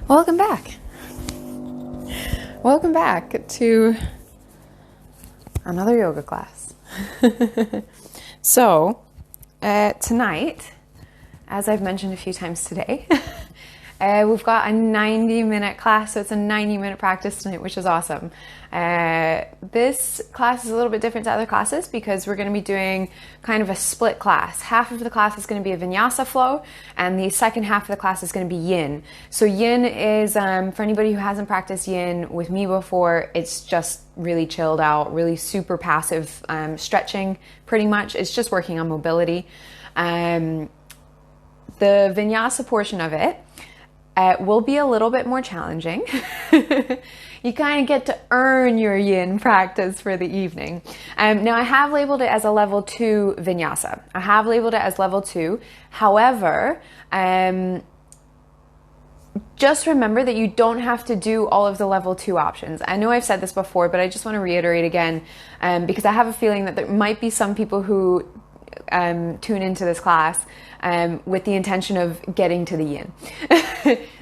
Welcome back. Welcome back to another yoga class. So, tonight, as I've mentioned a few times today, we've got a 90-minute class, so it's a 90-minute practice tonight, which is awesome. This class is a little bit different to other classes because we're going to be doing kind of a split class. Half of the class is going to be a Vinyasa flow, and the second half of the class is going to be Yin. So Yin is, for anybody who hasn't practiced Yin with me before, it's just really chilled out, really super passive stretching, pretty much. It's just working on mobility. The Vinyasa portion of it will be a little bit more challenging. You kind of get to earn your Yin practice for the evening. Now I have labeled it as a level 2 Vinyasa. I have labeled it as level 2. However, just remember that you don't have to do all of the level 2 options. I know I've said this before, but I just want to reiterate again, because I have a feeling that there might be some people who tune into this class with the intention of getting to the Yin.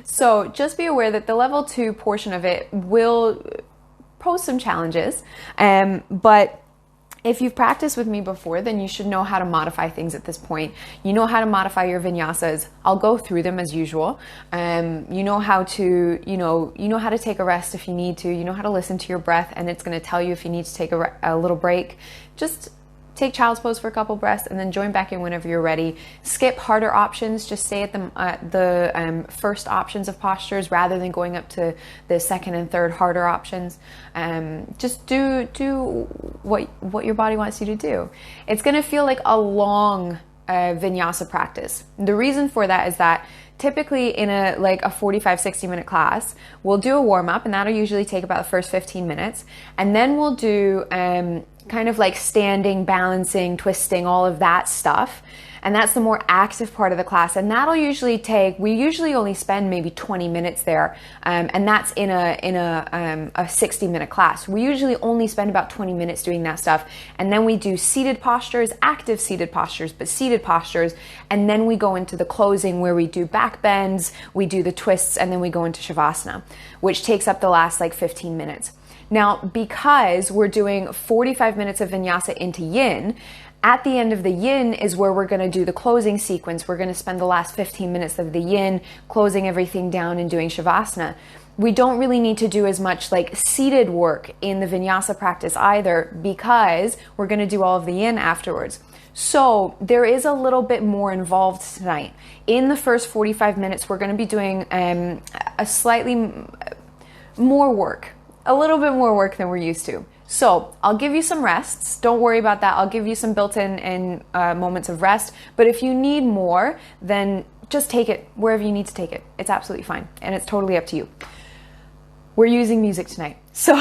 So just be aware that the level 2 portion of it will pose some challenges, but if you've practiced with me before, then you should know how to modify things at this point. You know how to modify your vinyasas. I'll go through them as usual. You know how to, you know how to take a rest if you need to. You know how to listen to your breath, and it's going to tell you if you need to take a little break. Just take child's pose for a couple breaths and then join back in whenever you're ready. Skip harder options. Just stay at the first options of postures rather than going up to the second and third harder options. Just do what your body wants you to do. It's going to feel like a long vinyasa practice. The reason for that is that typically in a 45-60 minute class, we'll do a warm-up, and that'll usually take about the first 15 minutes, and then we'll do kind of like standing, balancing, twisting, all of that stuff. And that's the more active part of the class. And that'll usually we usually only spend maybe 20 minutes there. And that's in a 60-minute class. We usually only spend about 20 minutes doing that stuff. And then we do seated postures, active seated postures, but seated postures. And then we go into the closing where we do back bends, we do the twists, and then we go into Shavasana, which takes up the last 15 minutes. Now, because we're doing 45 minutes of Vinyasa into Yin, at the end of the Yin is where we're going to do the closing sequence. We're going to spend the last 15 minutes of the Yin closing everything down and doing Shavasana. We don't really need to do as much seated work in the Vinyasa practice either, because we're going to do all of the Yin afterwards. So there is a little bit more involved tonight. In the first 45 minutes, we're going to be doing a slightly more work. A little bit more work than we're used to. So I'll give you some rests. Don't worry about that. I'll give you some built-in moments of rest. But if you need more, then just take it wherever you need to take it. It's absolutely fine. And it's totally up to you. We're using music tonight. So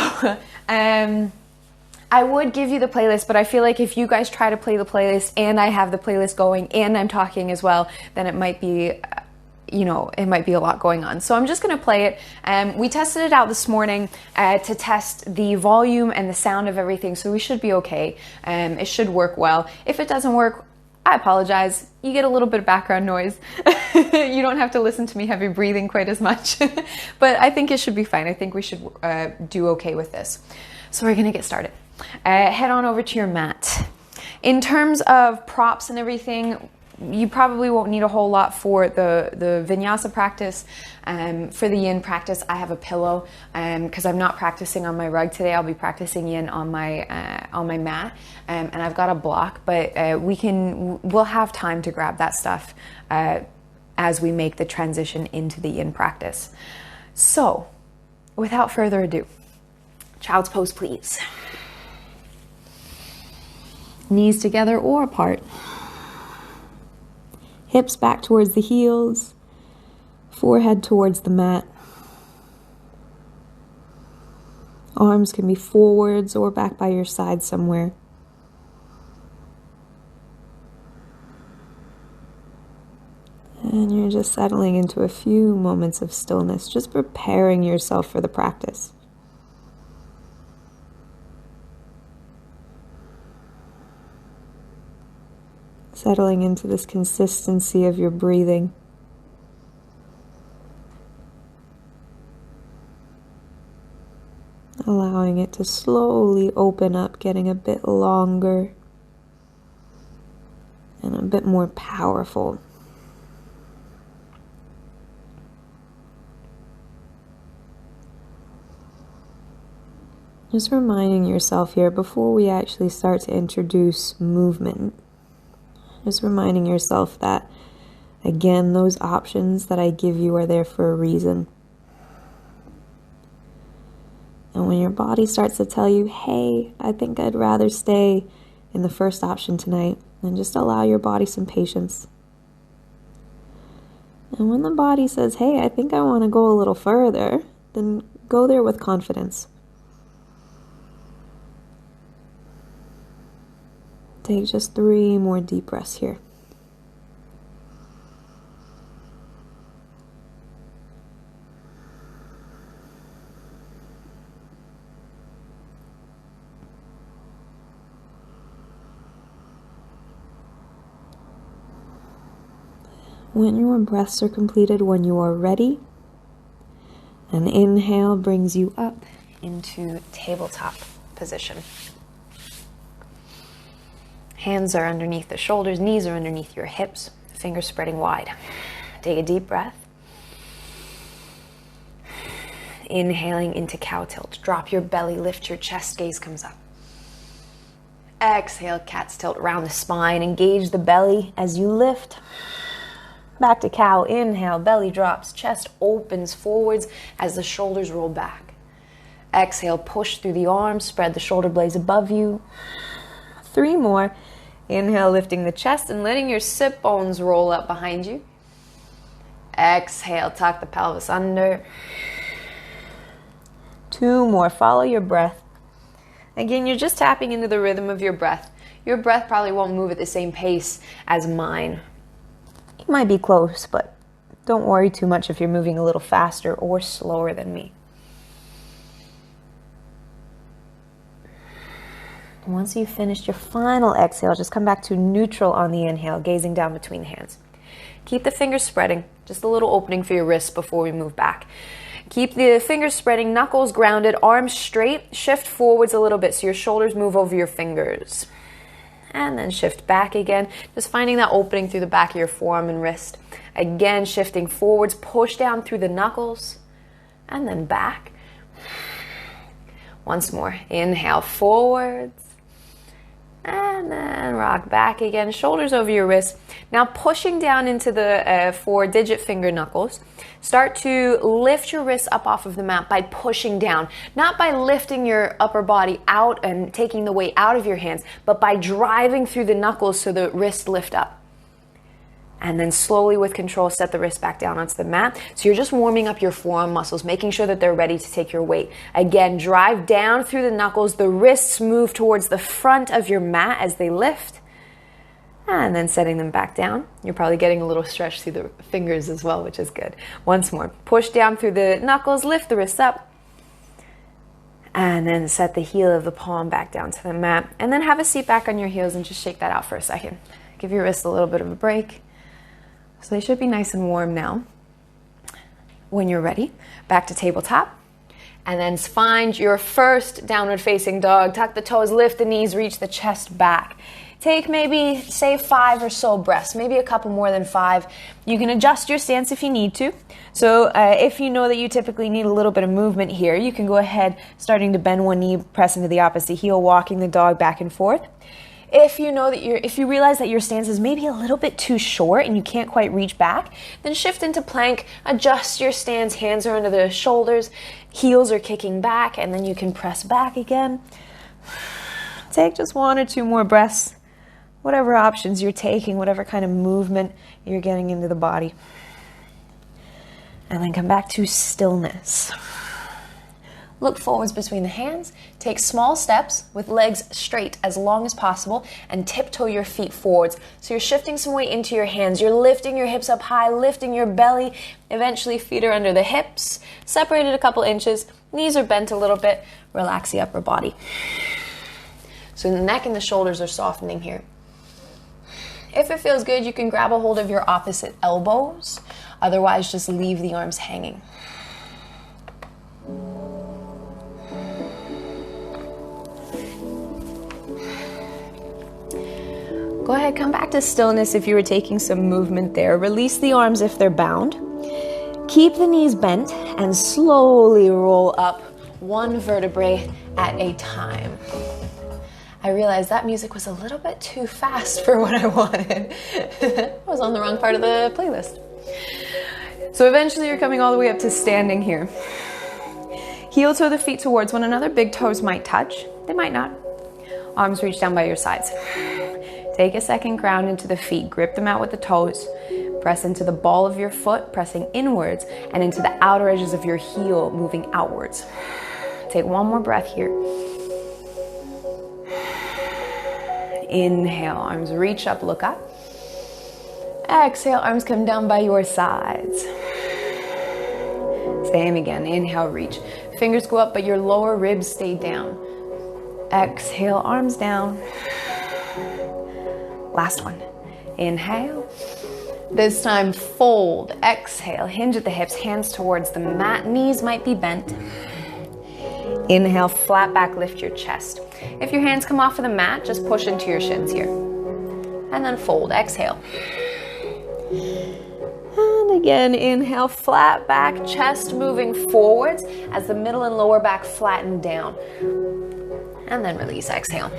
I would give you the playlist, but I feel like if you guys try to play the playlist and I have the playlist going and I'm talking as well, then it might be it might be a lot going on. So I'm just going to play it. We tested it out this morning to test the volume and the sound of everything, so we should be okay. It should work well. If it doesn't work, I apologize. You get a little bit of background noise. You don't have to listen to me heavy breathing quite as much. But I think it should be fine. I think we should do okay with this. So we're going to get started. Head on over to your mat. In terms of props and everything, you probably won't need a whole lot for the Vinyasa practice. For the Yin practice, I have a pillow because I'm not practicing on my rug today. I'll be practicing Yin on my mat, and I've got a block. But we'll have time to grab that stuff as we make the transition into the Yin practice. So, without further ado, child's pose, please. Knees together or apart. Hips back towards the heels, forehead towards the mat. Arms can be forwards or back by your side somewhere. And you're just settling into a few moments of stillness, just preparing yourself for the practice. Settling into this consistency of your breathing. allowing it to slowly open up, getting a bit longer and a bit more powerful. Just reminding yourself here, before we actually start to introduce movement, just reminding yourself that, again, those options that I give you are there for a reason. And when your body starts to tell you, hey, I think I'd rather stay in the first option tonight, then just allow your body some patience. And when the body says, hey, I think I want to go a little further, then go there with confidence. Take just 3 more deep breaths here. When your breaths are completed, when you are ready, an inhale brings you up into tabletop position. Hands are underneath the shoulders, knees are underneath your hips, fingers spreading wide. Take a deep breath. Inhaling into cow tilt. Drop your belly, lift your chest, gaze comes up. Exhale, cat's tilt, round the spine, engage the belly as you lift. Back to cow, inhale, belly drops, chest opens forwards as the shoulders roll back. Exhale, push through the arms, spread the shoulder blades above you. 3 more. Inhale, lifting the chest and letting your sit bones roll up behind you. Exhale, tuck the pelvis under. 2 more. Follow your breath. Again, you're just tapping into the rhythm of your breath. Your breath probably won't move at the same pace as mine. You might be close, but don't worry too much if you're moving a little faster or slower than me. Once you've finished your final exhale, just come back to neutral on the inhale, gazing down between the hands. Keep the fingers spreading, just a little opening for your wrists before we move back. Keep the fingers spreading, knuckles grounded, arms straight, shift forwards a little bit so your shoulders move over your fingers. And then shift back again, just finding that opening through the back of your forearm and wrist. Again, shifting forwards, push down through the knuckles, and then back. Once more, inhale forwards. And then rock back again, shoulders over your wrists. Now pushing down into the 4-digit finger knuckles. Start to lift your wrists up off of the mat by pushing down. Not by lifting your upper body out and taking the weight out of your hands, but by driving through the knuckles so the wrists lift up. And then slowly with control, set the wrist back down onto the mat. So you're just warming up your forearm muscles, making sure that they're ready to take your weight. Again, drive down through the knuckles. The wrists move towards the front of your mat as they lift. And then setting them back down. You're probably getting a little stretch through the fingers as well, which is good. Once more, push down through the knuckles, lift the wrists up. And then set the heel of the palm back down to the mat. And then have a seat back on your heels and just shake that out for a second. Give your wrists a little bit of a break. So they should be nice and warm now. When you're ready, back to tabletop. And then find your first downward facing dog. Tuck the toes, lift the knees, reach the chest back. Take maybe, say 5 or so breaths, maybe a couple more than 5. You can adjust your stance if you need to. So if you know that you typically need a little bit of movement here, you can go ahead starting to bend one knee, press into the opposite heel, walking the dog back and forth. If you know that if you realize that your stance is maybe a little bit too short and you can't quite reach back, then shift into plank, adjust your stance, hands are under the shoulders, heels are kicking back, and then you can press back again. Take just 1 or 2 more breaths, whatever options you're taking, whatever kind of movement you're getting into the body. And then come back to stillness. Look forwards between the hands, take small steps with legs straight as long as possible, and tiptoe your feet forwards. So you're shifting some weight into your hands, you're lifting your hips up high, lifting your belly, eventually feet are under the hips, separated a couple inches, knees are bent a little bit, relax the upper body. So the neck and the shoulders are softening here. If it feels good, you can grab a hold of your opposite elbows, otherwise just leave the arms hanging. Go ahead, come back to stillness if you were taking some movement there. Release the arms if they're bound. Keep the knees bent and slowly roll up one vertebrae at a time. I realized that music was a little bit too fast for what I wanted. I was on the wrong part of the playlist. So eventually you're coming all the way up to standing here. Heel toe the feet towards one another. Big toes might touch. They might not. Arms reach down by your sides. Take a second, ground into the feet. Grip them out with the toes. Press into the ball of your foot, pressing inwards, and into the outer edges of your heel, moving outwards. Take one more breath here. Inhale, arms reach up, look up. Exhale, arms come down by your sides. Same again, inhale, reach. Fingers go up, but your lower ribs stay down. Exhale, arms down. Last one. Inhale. This time, fold. Exhale, hinge at the hips, hands towards the mat. Knees might be bent. Inhale, flat back, lift your chest. If your hands come off of the mat, just push into your shins here. And then fold. Exhale. And again, inhale, flat back, chest moving forwards as the middle and lower back flatten down. And then release. Exhale.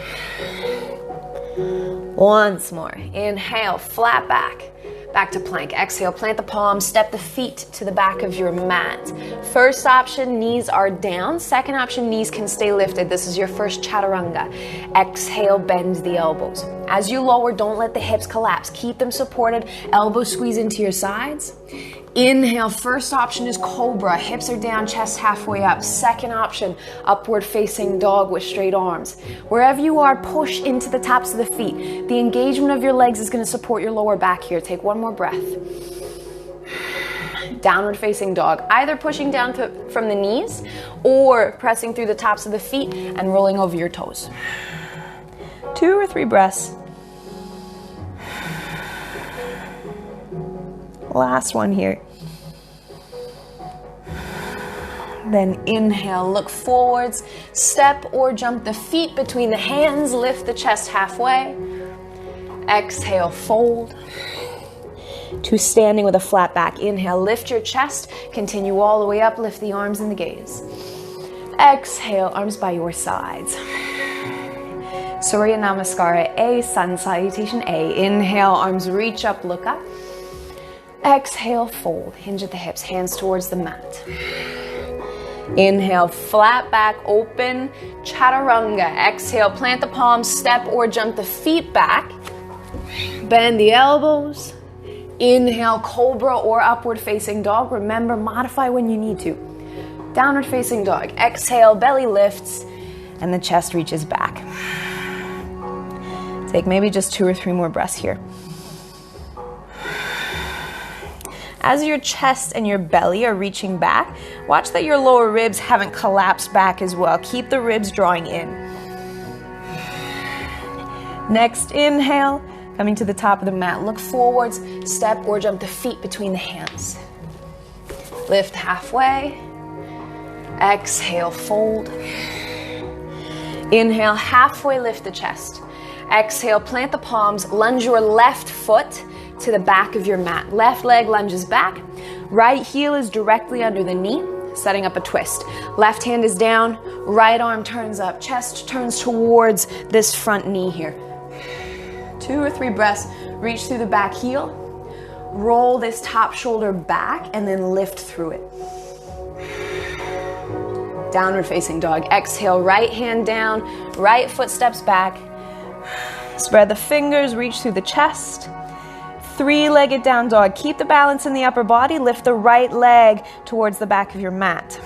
Once more. Inhale, flat back. Back to plank. Exhale, plant the palms, step the feet to the back of your mat. First option, knees are down. Second option, knees can stay lifted. This is your first chaturanga. Exhale, bend the elbows. As you lower, don't let the hips collapse. Keep them supported. Elbows squeeze into your sides. Inhale, first option is cobra. Hips are down, chest halfway up. Second option, upward facing dog with straight arms. Wherever you are, push into the tops of the feet. The engagement of your legs is going to support your lower back here. Take one more breath. Downward facing dog. Either pushing down from the knees or pressing through the tops of the feet and rolling over your toes. 2 or 3 breaths. Last one here. Then inhale, look forwards, step or jump the feet between the hands, lift the chest halfway. Exhale, fold to standing with a flat back. Inhale, lift your chest, continue all the way up, lift the arms and the gaze. Exhale, arms by your sides. Surya Namaskara A, Sun Salutation A. Inhale, arms reach up, look up. Exhale, fold, hinge at the hips, hands towards the mat. Inhale, flat back, open, chaturanga. Exhale, plant the palms, step or jump the feet back. Bend the elbows. Inhale, cobra or upward facing dog. Remember, modify when you need to. Downward facing dog. Exhale, belly lifts, and the chest reaches back. Take maybe just 2 or 3 more breaths here. As your chest and your belly are reaching back, watch that your lower ribs haven't collapsed back as well. Keep the ribs drawing in. Next, inhale, coming to the top of the mat. Look forwards, step or jump the feet between the hands. Lift halfway. Exhale, fold. Inhale, halfway lift the chest. Exhale, plant the palms, lunge your left foot to the back of your mat. Left leg lunges back. Right heel is directly under the knee, setting up a twist. Left hand is down, right arm turns up, chest turns towards this front knee here. 2 or 3 breaths, reach through the back heel, roll this top shoulder back, and then lift through it. Downward facing dog. Exhale, right hand down, right foot steps back. Spread the fingers, reach through the chest. 3-legged down dog. Keep the balance in the upper body. Lift the right leg towards the back of your mat.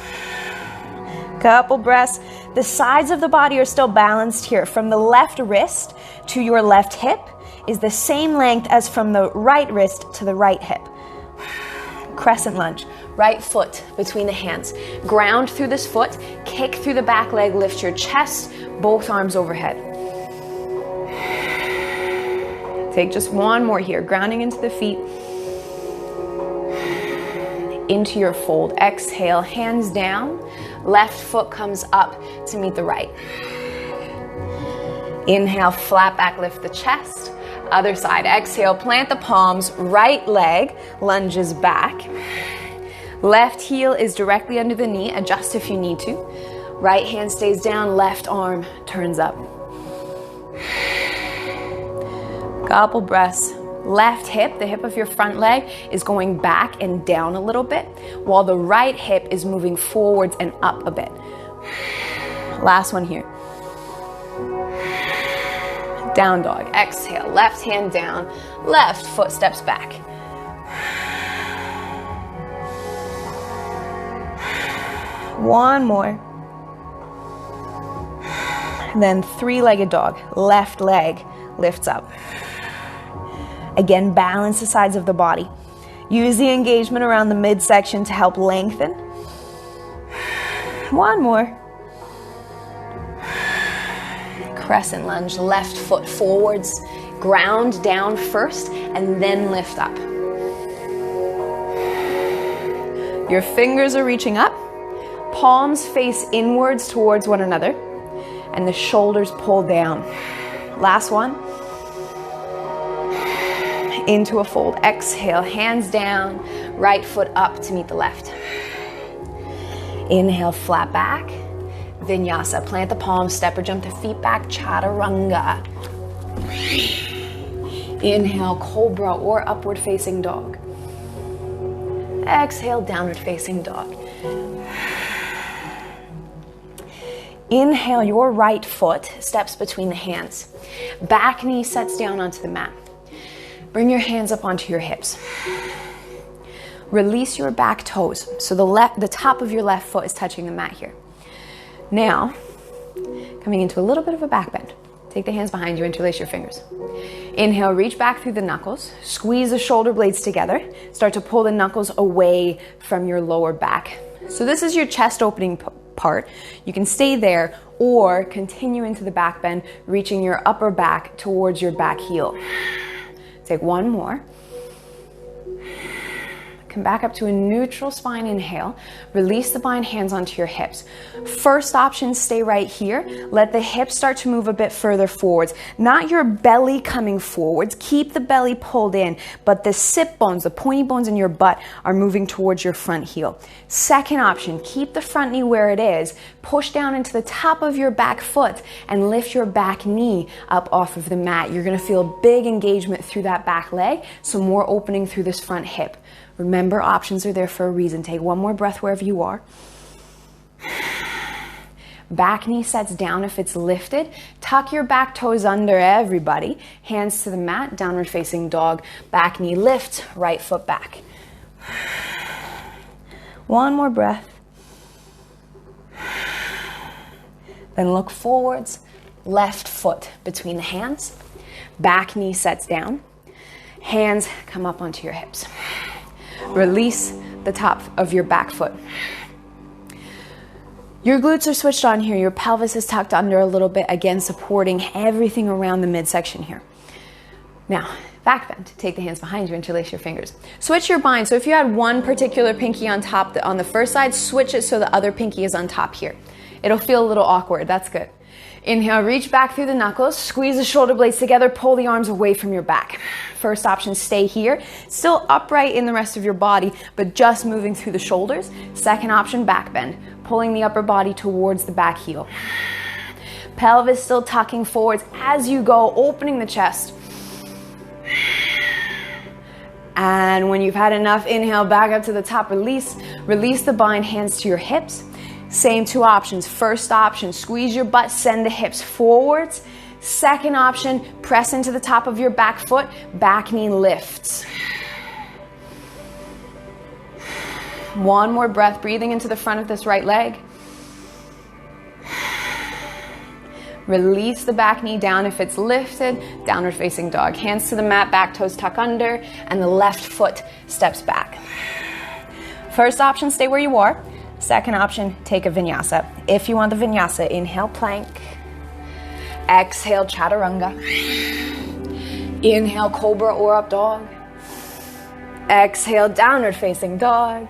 Couple breaths. The sides of the body are still balanced here. From the left wrist to your left hip is the same length as from the right wrist to the right hip. Crescent lunge. Right foot between the hands. Ground through this foot. Kick through the back leg. Lift your chest. Both arms overhead. Take just one more here, grounding into the feet, into your fold. Exhale, hands down, left foot comes up to meet the right. Inhale, flat back, lift the chest. Other side. Exhale, plant the palms, right leg lunges back. Left heel is directly under the knee. Adjust if you need to. Right hand stays down, left arm turns up. Couple breaths. Left hip, the hip of your front leg, is going back and down a little bit, while the right hip is moving forwards and up a bit. Last one here. Down dog. Exhale, left hand down, left foot steps back. One more. Then three-legged dog. Left leg lifts up. Again, balance the sides of the body. Use the engagement around the midsection to help lengthen. One more. Crescent lunge, left foot forwards. Ground down first and then lift up. Your fingers are reaching up. Palms face inwards towards one another. And the shoulders pull down. Last one. Into a fold. Exhale, hands down, right foot up to meet the left. Inhale, flat back. Vinyasa, plant the palms, step or jump the feet back, chaturanga. Inhale, cobra or upward facing dog. Exhale, downward facing dog. Inhale, your right foot steps between the hands. Back knee sets down onto the mat. Bring your hands up onto your hips. Release your back toes. So the top of your left foot is touching the mat here. Now, coming into a little bit of a back bend. Take the hands behind you, interlace your fingers. Inhale, reach back through the knuckles. Squeeze the shoulder blades together. Start to pull the knuckles away from your lower back. So this is your chest opening part. You can stay there or continue into the back bend, reaching your upper back towards your back heel. Take one more. Come back up to a neutral spine inhale. Release the bind hands onto your hips. First option, stay right here. Let the hips start to move a bit further forwards. Not your belly coming forwards. Keep the belly pulled in, but the sit bones, the pointy bones in your butt are moving towards your front heel. Second option, keep the front knee where it is. Push down into the top of your back foot and lift your back knee up off of the mat. You're gonna feel big engagement through that back leg, so more opening through this front hip. Remember, options are there for a reason. Take one more breath wherever you are. Back knee sets down if it's lifted. Tuck your back toes under, everybody. Hands to the mat, downward facing dog. Back knee lift, right foot back. One more breath. Then look forwards, left foot between the hands. Back knee sets down. Hands come up onto your hips. Release the top of your back foot. Your glutes are switched on here. Your pelvis is tucked under a little bit, again supporting everything around the midsection here. Now, back bend. Take the hands behind you, interlace your fingers. Switch your bind. So if you had one particular pinky on top on the first side, switch it so the other pinky is on top here. It'll feel a little awkward. That's good. Inhale, reach back through the knuckles, squeeze the shoulder blades together, pull the arms away from your back. First option, stay here. Still upright in the rest of your body, but just moving through the shoulders. Second option, back bend, pulling the upper body towards the back heel. Pelvis still tucking forwards as you go, opening the chest. And when you've had enough, inhale, back up to the top, release. Release the bind, hands to your hips. Same two options. First option, squeeze your butt, send the hips forwards. Second option, press into the top of your back foot, back knee lifts. One more breath, breathing into the front of this right leg. Release the back knee down if it's lifted, downward facing dog. Hands to the mat, back toes tuck under, and the left foot steps back. First option, stay where you are. Second option, take a vinyasa. If you want the vinyasa, inhale, plank. Exhale, chaturanga. Inhale, cobra or up dog. Exhale, downward facing dog.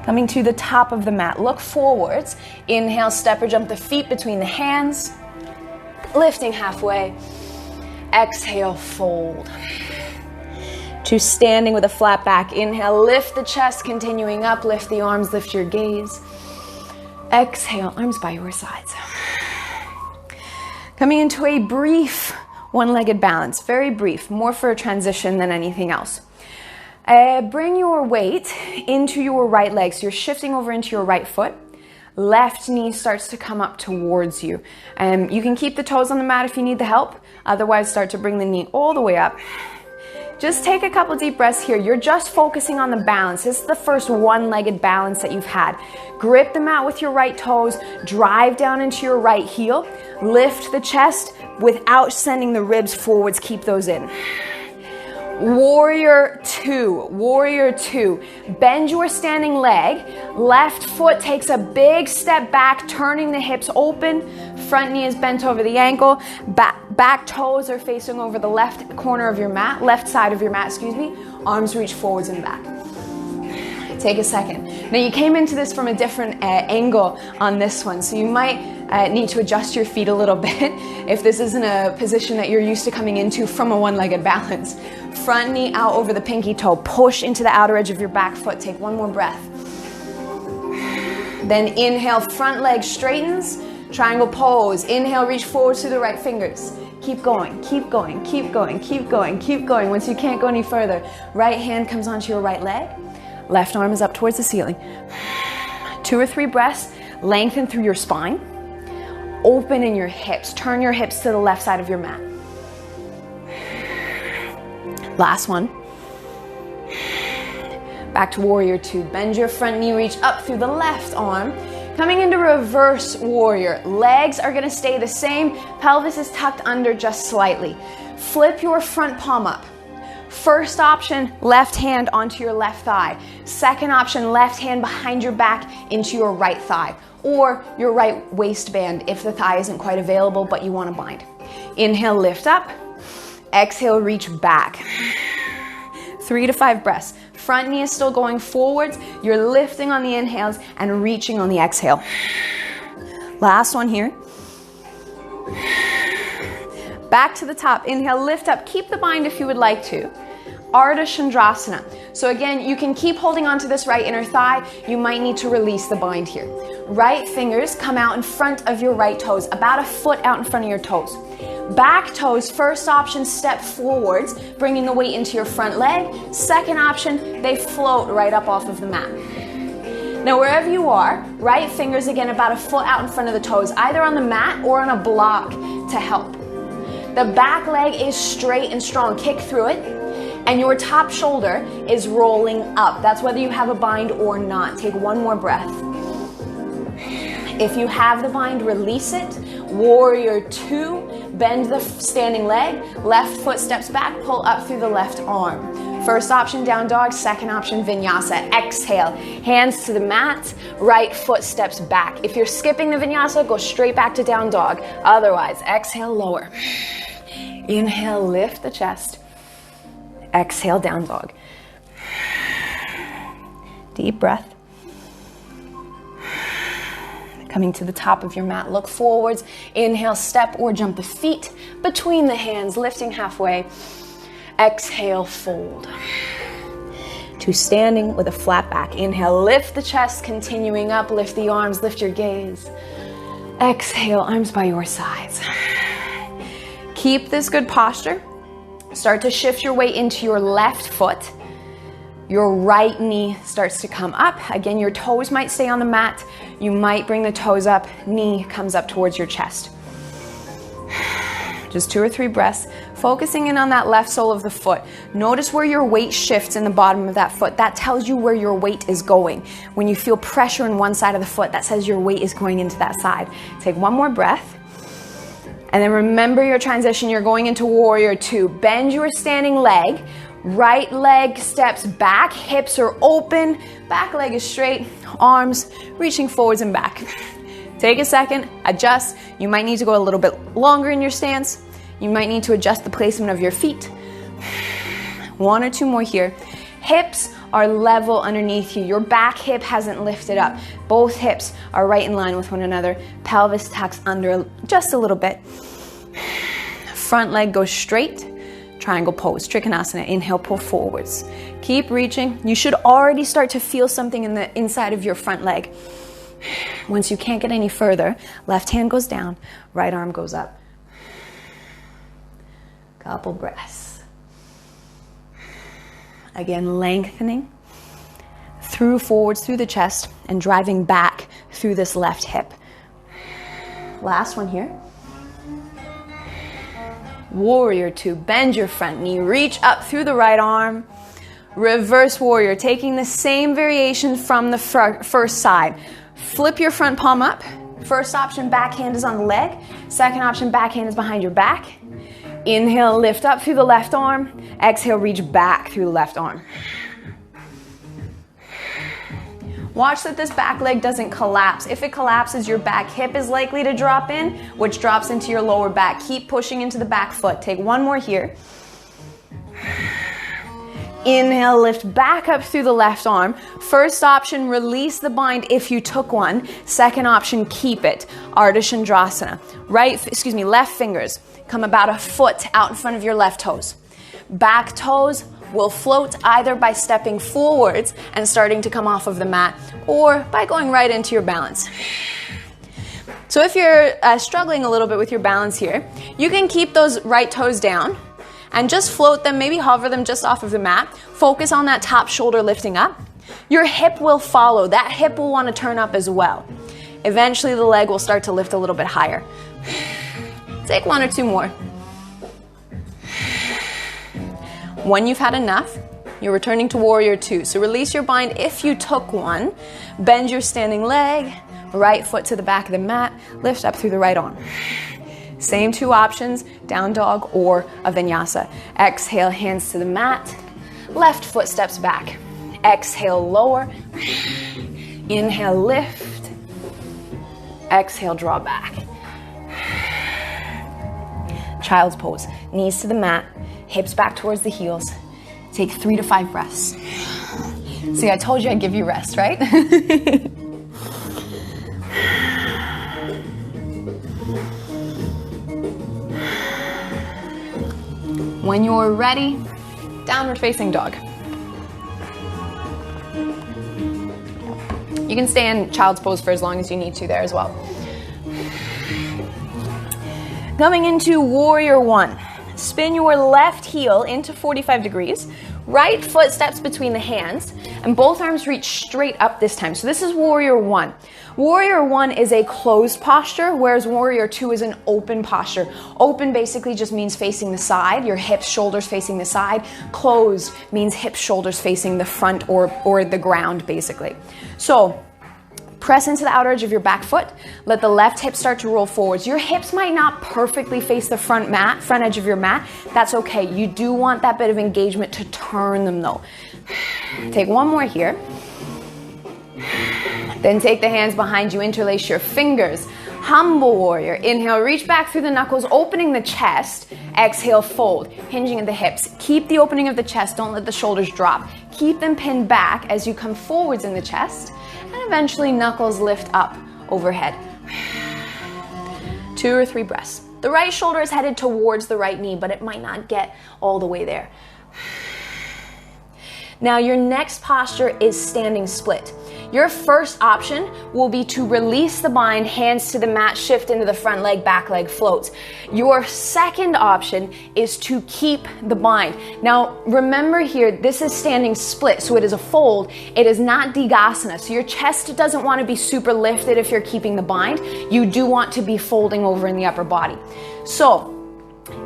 Coming to the top of the mat, look forwards. Inhale, step or jump the feet between the hands. lifting halfway. Exhale, fold. To standing with a flat back. Inhale, lift the chest, continuing up, lift the arms, lift your gaze. Exhale, arms by your sides. Coming into a brief one-legged balance, very brief, more for a transition than anything else. Bring your weight into your right leg, so you're shifting over into your right foot. Left knee starts to come up towards you. You can keep the toes on the mat if you need the help, otherwise start to bring the knee all the way up. Just take a couple deep breaths here. You're just focusing on the balance. This is the first one-legged balance that you've had. Grip the mat with your right toes, drive down into your right heel, lift the chest without sending the ribs forwards, keep those in. Warrior two. Bend your standing leg. Left foot takes a big step back, turning the hips open. Front knee is bent over the ankle. Back toes are facing over the left corner of your mat, left side of your mat, excuse me. Arms reach forwards and back. Take a second. Now you came into this from a different angle on this one, so you might need to adjust your feet a little bit if this isn't a position that you're used to coming into from a one-legged balance. Front knee out over the pinky toe. Push into the outer edge of your back foot. Take one more breath. Then inhale, front leg straightens. Triangle pose. Inhale, reach forwards through the right fingers. Keep going, keep going, keep going, keep going, keep going. Once you can't go any further, right hand comes onto your right leg. Left arm is up towards the ceiling. 2 or 3 breaths. Lengthen through your spine. Open in your hips. Turn your hips to the left side of your mat. Last one. Back to warrior two. Bend your front knee, reach up through the left arm. Coming into reverse warrior. Legs are gonna stay the same. Pelvis is tucked under just slightly. Flip your front palm up. First option, left hand onto your left thigh. Second option, left hand behind your back into your right thigh, or your right waistband if the thigh isn't quite available but you want to bind. Inhale, lift up. Exhale, reach back. 3 to 5 breaths. Front knee is still going forwards. You're lifting on the inhales and reaching on the exhale. Last one here. Back to the top. Inhale, lift up. Keep the bind if you would like to. Ardha Chandrasana. So again, you can keep holding onto this right inner thigh. You might need to release the bind here. Right fingers come out in front of your right toes, about a foot out in front of your toes. Back toes, first option, step forwards, bringing the weight into your front leg. Second option, they float right up off of the mat. Now wherever you are, right fingers again about a foot out in front of the toes, either on the mat or on a block to help. The back leg is straight and strong. Kick through it. And your top shoulder is rolling up. That's whether you have a bind or not. Take one more breath. If you have the bind, release it. Warrior two. Bend the standing leg. Left foot steps back. Pull up through the left arm. First option, down dog. Second option, vinyasa. Exhale. Hands to the mat. Right foot steps back. If you're skipping the vinyasa, go straight back to down dog. Otherwise, exhale, lower. Inhale, lift the chest. Exhale, down dog. Deep breath. Coming to the top of your mat, look forwards. Inhale, step or jump the feet between the hands, lifting halfway. Exhale, fold. To standing with a flat back. Inhale, lift the chest, continuing up, lift the arms, lift your gaze. Exhale, arms by your sides. Keep this good posture. Start to shift your weight into your left foot. Your right knee starts to come up. Again, your toes might stay on the mat. You might bring the toes up. Knee comes up towards your chest. Just 2 or 3 breaths, focusing in on that left sole of the foot. Notice where your weight shifts in the bottom of that foot. That tells you where your weight is going. When you feel pressure in one side of the foot, that says your weight is going into that side. Take one more breath. And then remember your transition. You're going into warrior two. Bend your standing leg. Right leg steps back. Hips are open. Back leg is straight. Arms reaching forwards and back. Take a second. Adjust. You might need to go a little bit longer in your stance. You might need to adjust the placement of your feet. 1 or 2 more here. Hips are level underneath you. Your back hip hasn't lifted up. Both hips are right in line with one another. Pelvis tucks under just a little bit. front leg goes straight, triangle pose, Trikonasana. Inhale, pull forwards. Keep reaching. You should already start to feel something in the inside of your front leg. Once you can't get any further, left hand goes down, right arm goes up. Couple breaths. Again, lengthening through forwards through the chest and driving back through this left hip. Last one here. Warrior two, bend your front knee, reach up through the right arm. Reverse warrior, taking the same variation from the first side. Flip your front palm up. First option, back hand is on the leg. Second option, back hand is behind your back. Inhale, lift up through the left arm. Exhale, reach back through the left arm. Watch that this back leg doesn't collapse. If it collapses, your back hip is likely to drop in, which drops into your lower back. Keep pushing into the back foot. Take one more here. Inhale, lift back up through the left arm. First option, release the bind if you took one. Second option, keep it. Ardha Chandrasana. Left fingers come about a foot out in front of your left toes. Back toes will float either by stepping forwards and starting to come off of the mat or by going right into your balance. So if you're struggling a little bit with your balance here, you can keep those right toes down and just float them, maybe hover them just off of the mat. Focus on that top shoulder lifting up. Your hip will follow. That hip will want to turn up as well. Eventually the leg will start to lift a little bit higher. Take one or two more. When you've had enough, you're returning to warrior two. So release your bind if you took one. Bend your standing leg, right foot to the back of the mat, lift up through the right arm. Same two options, down dog or a vinyasa. Exhale, hands to the mat, left foot steps back. Exhale, lower. Inhale, lift. Exhale, draw back. Child's pose, knees to the mat, hips back towards the heels. Take 3 to 5 breaths. See, I told you I'd give you rest, right? When you're ready, downward facing dog. You can stay in child's pose for as long as you need to there as well. Coming into warrior one. Spin your left heel into 45 degrees. Right foot steps between the hands and both arms reach straight up this time. So this is warrior one. Warrior one is a closed posture, whereas warrior two is an open posture. Open basically just means facing the side, your hips, shoulders facing the side. Closed means hips, shoulders facing the front or the ground basically. So press into the outer edge of your back foot. Let the left hip start to roll forwards. Your hips might not perfectly face the front edge of your mat. That's okay. You do want that bit of engagement to turn them though. Take one more here. Then take the hands behind you, interlace your fingers. Humble warrior. Inhale, reach back through the knuckles, opening the chest. Exhale, fold, hinging at the hips. Keep the opening of the chest. Don't let the shoulders drop. Keep them pinned back as you come forwards in the chest. And eventually knuckles lift up overhead. 2 or 3 breaths. The right shoulder is headed towards the right knee, but it might not get all the way there. Now your next posture is standing split. Your first option will be to release the bind, hands to the mat, shift into the front leg, back leg floats. Your second option is to keep the bind. Now remember here, this is standing split, so it is a fold. It is not Digasana, so your chest doesn't want to be super lifted if you're keeping the bind. You do want to be folding over in the upper body. So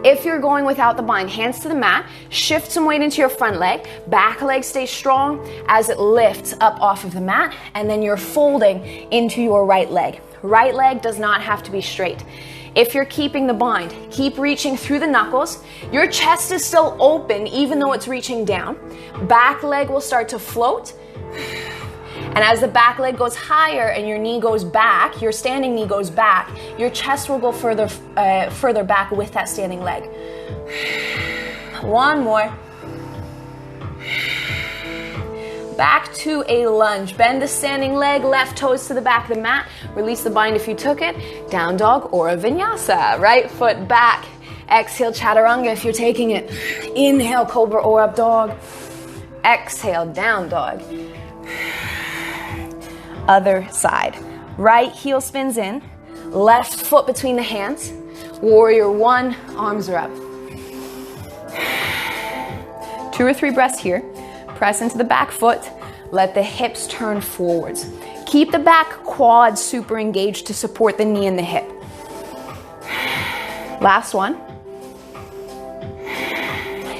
if you're going without the bind, hands to the mat, shift some weight into your front leg, back leg stays strong as it lifts up off of the mat, and then you're folding into your right leg. Right leg does not have to be straight. If you're keeping the bind, keep reaching through the knuckles. Your chest is still open even though it's reaching down. Back leg will start to float. And as the back leg goes higher and your knee goes back, your standing knee goes back, your chest will go further back with that standing leg. One more. Back to a lunge. Bend the standing leg, left toes to the back of the mat. Release the bind if you took it. Down dog or a vinyasa. Right foot back, Exhale, chaturanga if you're taking it. Inhale, cobra or up dog. Exhale, down dog. Other side. Right heel spins in. Left foot between the hands. Warrior one, arms are up. 2 or 3 breaths here. Press into the back foot. Let the hips turn forwards. Keep the back quad super engaged to support the knee and the hip. Last one.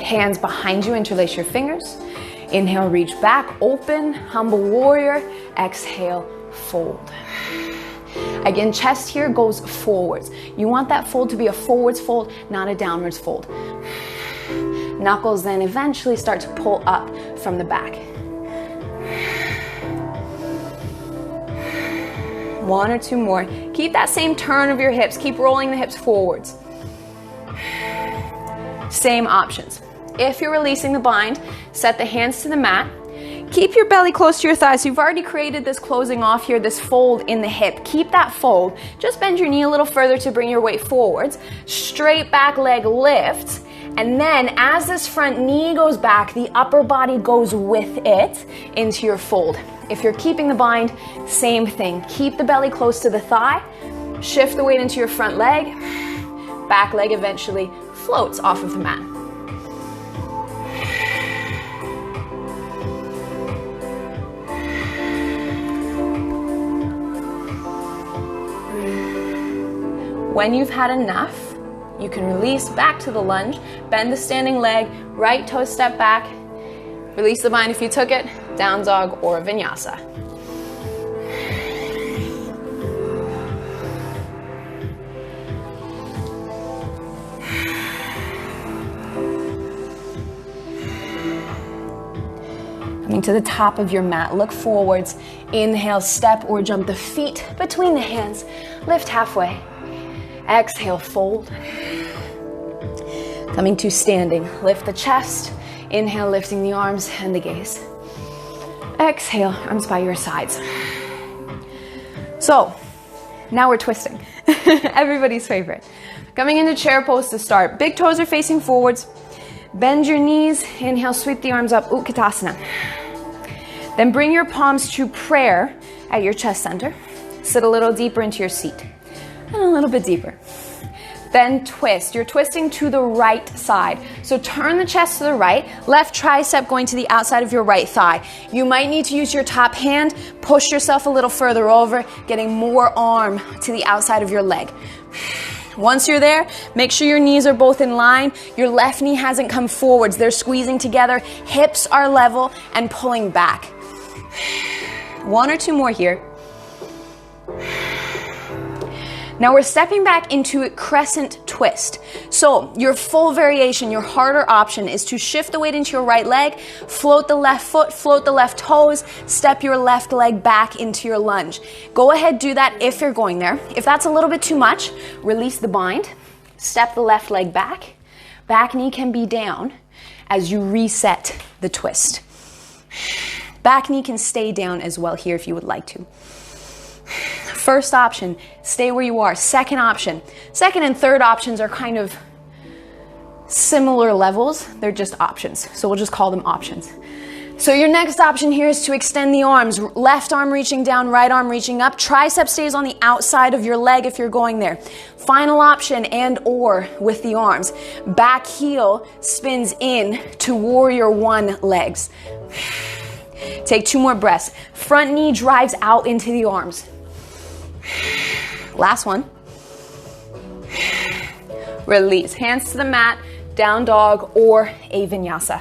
Hands behind you, interlace your fingers. Inhale, reach back, open, humble warrior. Exhale, fold. Again, chest here goes forwards. You want that fold to be a forwards fold, not a downwards fold. Knuckles then eventually start to pull up from the back. 1 or 2 more. Keep that same turn of your hips. Keep rolling the hips forwards. Same options. If you're releasing the bind, set the hands to the mat. Keep your belly close to your thighs. So you've already created this closing off here, this fold in the hip. Keep that fold. Just bend your knee a little further to bring your weight forwards. Straight back leg lifts. And then as this front knee goes back, the upper body goes with it into your fold. If you're keeping the bind, same thing. Keep the belly close to the thigh. Shift the weight into your front leg. Back leg eventually floats off of the mat. When you've had enough, you can release back to the lunge, bend the standing leg, right toe step back, release the bind if you took it, down dog or vinyasa. Coming to the top of your mat, look forwards, inhale, step or jump the feet between the hands, lift halfway. Exhale, fold. Coming to standing, lift the chest. Inhale, lifting the arms and the gaze. Exhale, arms by your sides. So, now we're twisting. Everybody's favorite. Coming into chair pose to start. Big toes are facing forwards. Bend your knees. Inhale, sweep the arms up, Utkatasana. Then bring your palms to prayer at your chest center. Sit a little deeper into your seat. And a little bit deeper. Then twist. You're twisting to the right side. So turn the chest to the right, left tricep going to the outside of your right thigh. You might need to use your top hand, push yourself a little further over, getting more arm to the outside of your leg. Once you're there, make sure your knees are both in line. Your left knee hasn't come forwards. They're squeezing together. Hips are level and pulling back. 1 or 2 more here. Now we're stepping back into a crescent twist. So your full variation, your harder option is to shift the weight into your right leg, float the left foot, float the left toes, step your left leg back into your lunge. Go ahead, do that if you're going there. If that's a little bit too much, release the bind, step the left leg back. Back knee can be down as you reset the twist. Back knee can stay down as well here if you would like to. First option, stay where you are. Second option. Second and third options are kind of similar levels. They're just options. So we'll just call them options. So your next option here is to extend the arms. Left arm reaching down, right arm reaching up. Tricep stays on the outside of your leg if you're going there. Final option and or with the arms. Back heel spins in to warrior one legs. Take 2 more breaths. Front knee drives out into the arms. Last one. Release. Hands to the mat, down dog or a vinyasa.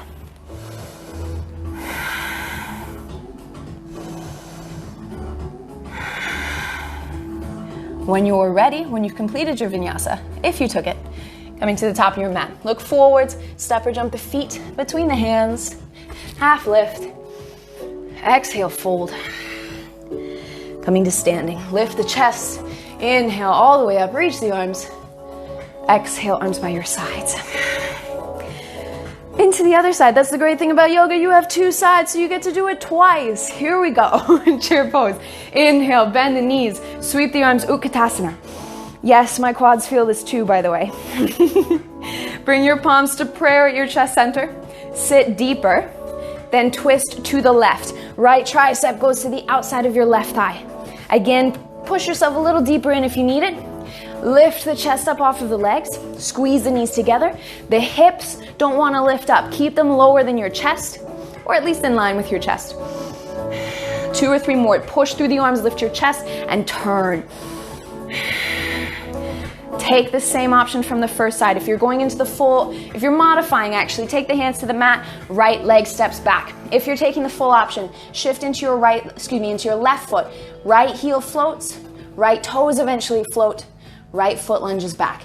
When you're ready, when you've completed your vinyasa, if you took it, coming to the top of your mat, look forwards, step or jump the feet between the hands, half lift, exhale, fold. Coming to standing, lift the chest, inhale all the way up, reach the arms, exhale, arms by your sides. Into the other side. That's the great thing about yoga. You have 2 sides, so you get to do it twice. Here we go. Chair pose. Inhale, bend the knees, sweep the arms, Utkatasana. Yes, my quads feel this too, by the way. Bring your palms to prayer at your chest center. Sit deeper, then twist to the left. Right tricep goes to the outside of your left thigh. Again, push yourself a little deeper in if you need it. Lift the chest up off of the legs. Squeeze the knees together. The hips don't want to lift up. Keep them lower than your chest, or at least in line with your chest. 2 or 3 more. Push through the arms, lift your chest, and turn. Take the same option from the first side. If you're going into the full, if you're modifying actually, take the hands to the mat, right leg steps back. If you're taking the full option, shift into your into your left foot. Right heel floats, right toes eventually float, right foot lunges back.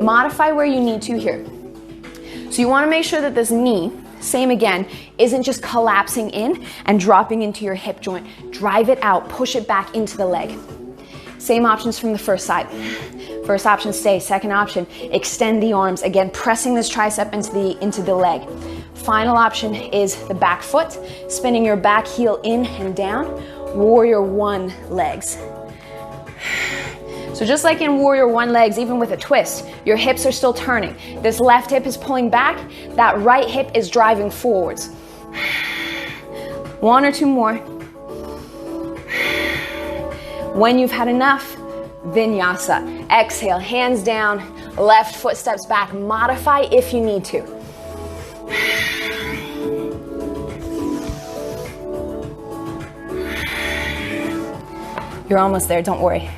Modify where you need to here. So you want to make sure that this knee, same again, isn't just collapsing in and dropping into your hip joint. Drive it out, push it back into the leg. Same options from the first side. First option, stay. Second option, extend the arms. Again, pressing this tricep into the leg. Final option is the back foot, spinning your back heel in and down. Warrior 1 legs. So just like in Warrior 1 legs, even with a twist, your hips are still turning. This left hip is pulling back, that right hip is driving forwards. 1 or 2 more. When you've had enough, Vinyasa. Exhale, hands down, left foot steps back. Modify if you need to. You're almost there, don't worry.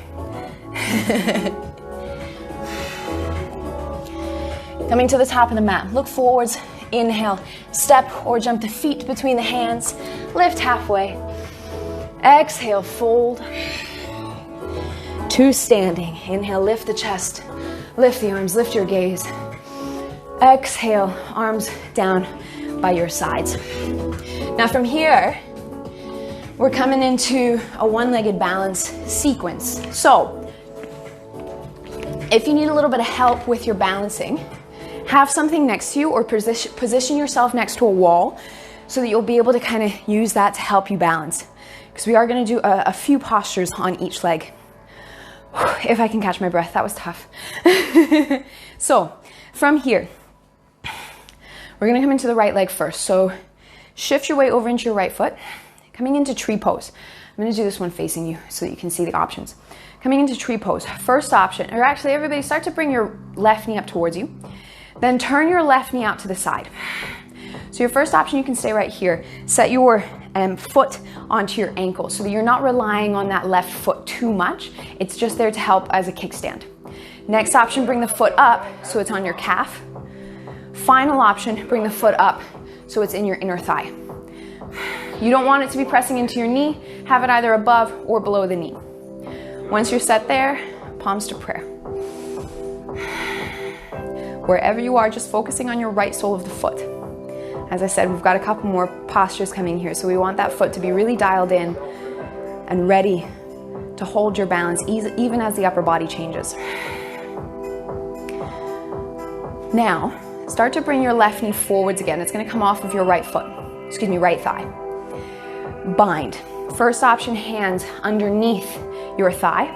Coming to the top of the mat, look forwards, inhale, step or jump the feet between the hands, lift halfway. Exhale, fold. 2 standing. Inhale, lift the chest, lift the arms, lift your gaze. Exhale, arms down by your sides. Now from here, we're coming into a one-legged balance sequence. So, if you need a little bit of help with your balancing, have something next to you or position yourself next to a wall so that you'll be able to kind of use that to help you balance. Because we are going to do a few postures on each leg. If I can catch my breath, that was tough. So from here, we're going to come into the right leg first. So shift your weight over into your right foot, coming into tree pose. I'm going to do this one facing you so that you can see the options. Coming into tree pose, first option, or actually everybody start to bring your left knee up towards you. Then turn your left knee out to the side. So your first option, you can stay right here. Set your foot onto your ankle so that you're not relying on that left foot too much. It's just there to help as a kickstand. Next option, bring the foot up so it's on your calf. Final option, bring the foot up so it's in your inner thigh. You don't want it to be pressing into your knee. Have it either above or below the knee. Once you're set there, palms to prayer. Wherever you are, just focusing on your right sole of the foot. As I said, we've got a couple more postures coming here, so we want that foot to be really dialed in and ready to hold your balance even as the upper body changes. Now, start to bring your left knee forwards again. It's going to come off of your right thigh. Bind. First option, hands underneath your thigh.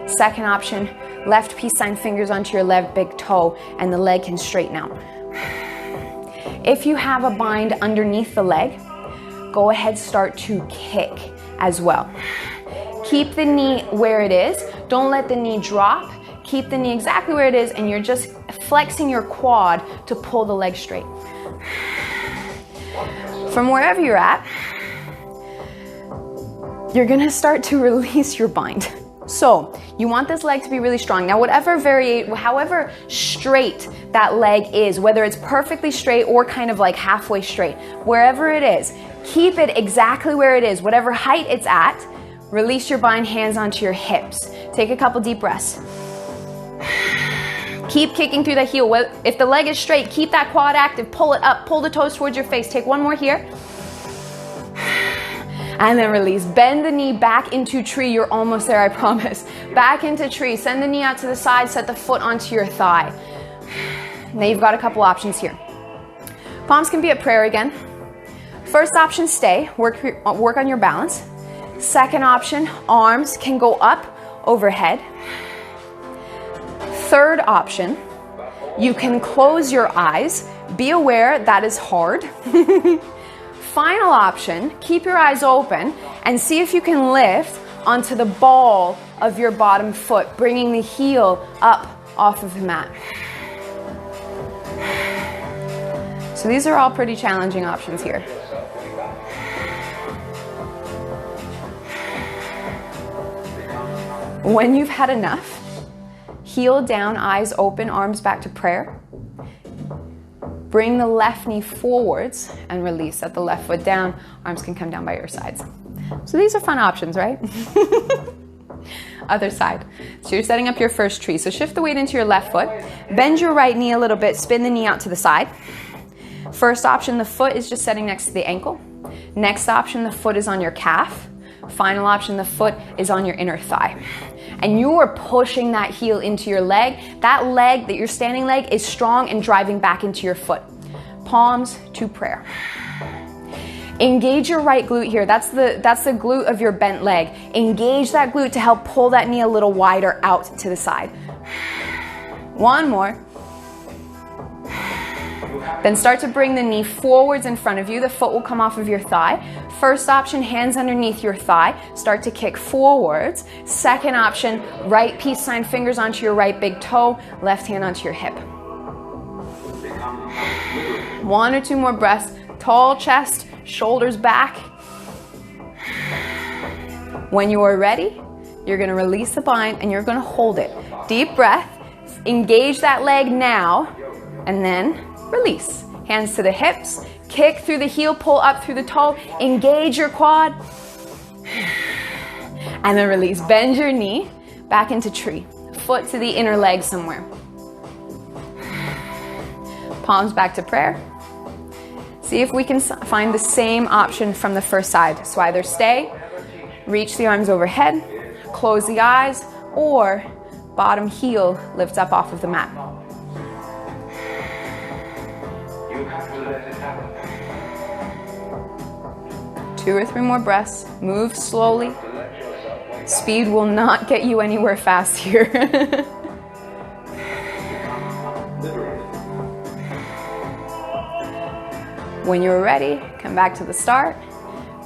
Second option, left peace sign fingers onto your left big toe and the leg can straighten out. If you have a bind underneath the leg, go ahead, start to kick as well. Keep the knee where it is. Don't let the knee drop. Keep the knee exactly where it is and you're just flexing your quad to pull the leg straight. From wherever you're at, you're gonna start to release your bind. So you want this leg to be really strong. Now, however straight that leg is, whether it's perfectly straight or kind of like halfway straight, wherever it is, keep it exactly where it is. Whatever height it's at, release your bind, hands onto your hips. Take a couple deep breaths. Keep kicking through the heel. If the leg is straight, keep that quad active. Pull it up, pull the toes towards your face. Take one more here. And then release. Bend the knee back into tree. You're almost there, I promise. Back into tree. Send the knee out to the side. Set the foot onto your thigh. Now you've got a couple options here. Palms can be at prayer again. First option, stay. Work on your balance. Second option, arms can go up overhead. Third option, you can close your eyes. Be aware that is hard. Final option, keep your eyes open and see if you can lift onto the ball of your bottom foot, bringing the heel up off of the mat. So these are all pretty challenging options here. When you've had enough, heel down, eyes open, arms back to prayer. Bring the left knee forwards and release. Set the left foot down. Arms can come down by your sides. So these are fun options, right? Other side. So you're setting up your first tree. So shift the weight into your left foot. Bend your right knee a little bit. Spin the knee out to the side. First option, the foot is just setting next to the ankle. Next option, the foot is on your calf. Final option, the foot is on your inner thigh. And you are pushing that heel into your leg. That leg, that your standing leg, is strong and driving back into your foot. Palms to prayer. Engage your right glute here. That's the glute of your bent leg. Engage that glute to help pull that knee a little wider out to the side. One more. Then start to bring the knee forwards in front of you. The foot will come off of your thigh. First option, hands underneath your thigh. Start to kick forwards. Second option, right peace sign, fingers onto your right big toe, left hand onto your hip. 1 or 2 more breaths. Tall chest, shoulders back. When you are ready, you're going to release the bind and you're going to hold it. Deep breath. Engage that leg now and then release. Hands to the hips. Kick through the heel, pull up through the toe. Engage your quad. And then release. Bend your knee back into tree. Foot to the inner leg somewhere. Palms back to prayer. See if we can find the same option from the first side. So either stay, reach the arms overhead, close the eyes, or bottom heel lift up off of the mat. You have to let it happen. 2 or 3 more breaths. Move slowly. Speed will not get you anywhere fast here. When you're ready, come back to the start.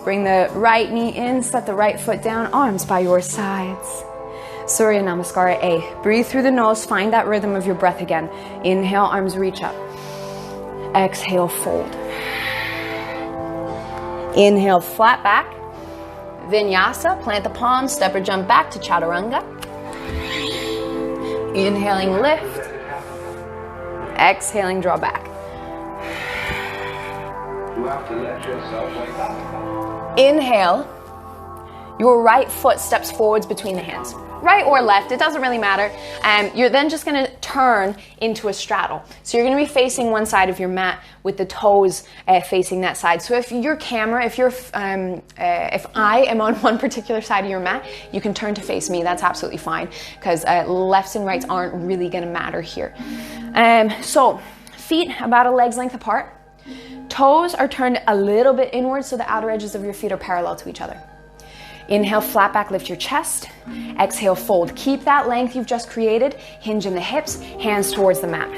Bring the right knee in, set the right foot down, arms by your sides. Surya Namaskara A. Breathe through the nose, find that rhythm of your breath again. Inhale, arms reach up. Exhale, fold. Inhale, flat back. Vinyasa, plant the palms, step or jump back to Chaturanga. Inhaling, lift. Exhaling, draw back. You have to let yourself wake up. Inhale, your right foot steps forwards between the hands. Right or left, it doesn't really matter. You're then just gonna turn into a straddle. So you're gonna be facing one side of your mat with the toes facing that side. So if your camera, if I am on one particular side of your mat, you can turn to face me, that's absolutely fine, because lefts and rights aren't really gonna matter here. So feet about a leg's length apart. Toes are turned a little bit inward so the outer edges of your feet are parallel to each other. Inhale, flat back, lift your chest. Exhale, fold. Keep that length you've just created. Hinge in the hips, hands towards the mat.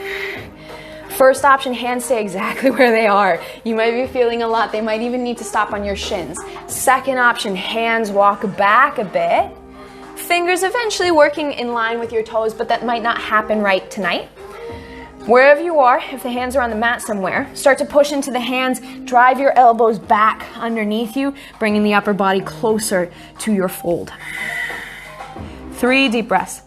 First option, hands stay exactly where they are. You might be feeling a lot. They might even need to stop on your shins. Second option, hands walk back a bit. Fingers eventually working in line with your toes, but that might not happen right tonight. Wherever you are, if the hands are on the mat somewhere, start to push into the hands, drive your elbows back underneath you, bringing the upper body closer to your fold. 3 deep breaths.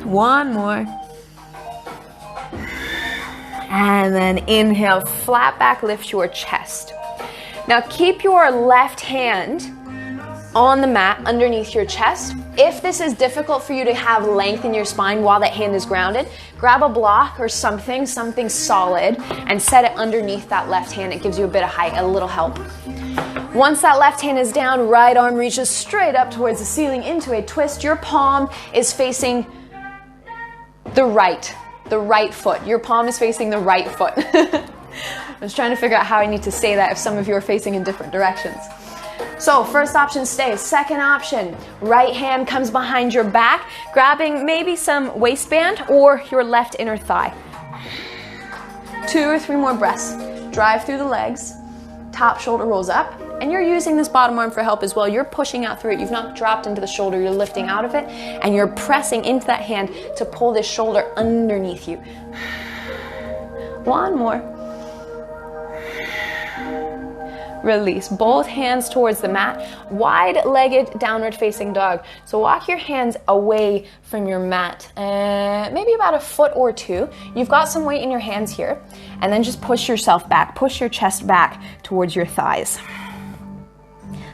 One more. And then inhale, flat back, lift your chest. Now keep your left hand on the mat underneath your chest. If this is difficult for you to have length in your spine while that hand is grounded, grab a block or something solid and set it underneath that left hand. It gives you a bit of height, a little help. Once that left hand is down, right arm reaches straight up towards the ceiling into a twist. Your palm is facing the right foot. Your palm is facing the right foot. was trying to figure out how I need to say that if some of you are facing in different directions. So first option, stay. Second option, right hand comes behind your back, grabbing maybe some waistband or your left inner thigh. 2 or 3 more breaths. Drive through the legs, top shoulder rolls up, and you're using this bottom arm for help as well. You're pushing out through it. You've not dropped into the shoulder. You're lifting out of it, and you're pressing into that hand to pull this shoulder underneath you. 1 more. Release. Both hands towards the mat. Wide-legged downward facing dog. So walk your hands away from your mat, maybe about 1 foot or 2. You've got some weight in your hands here. And then just push yourself back. Push your chest back towards your thighs.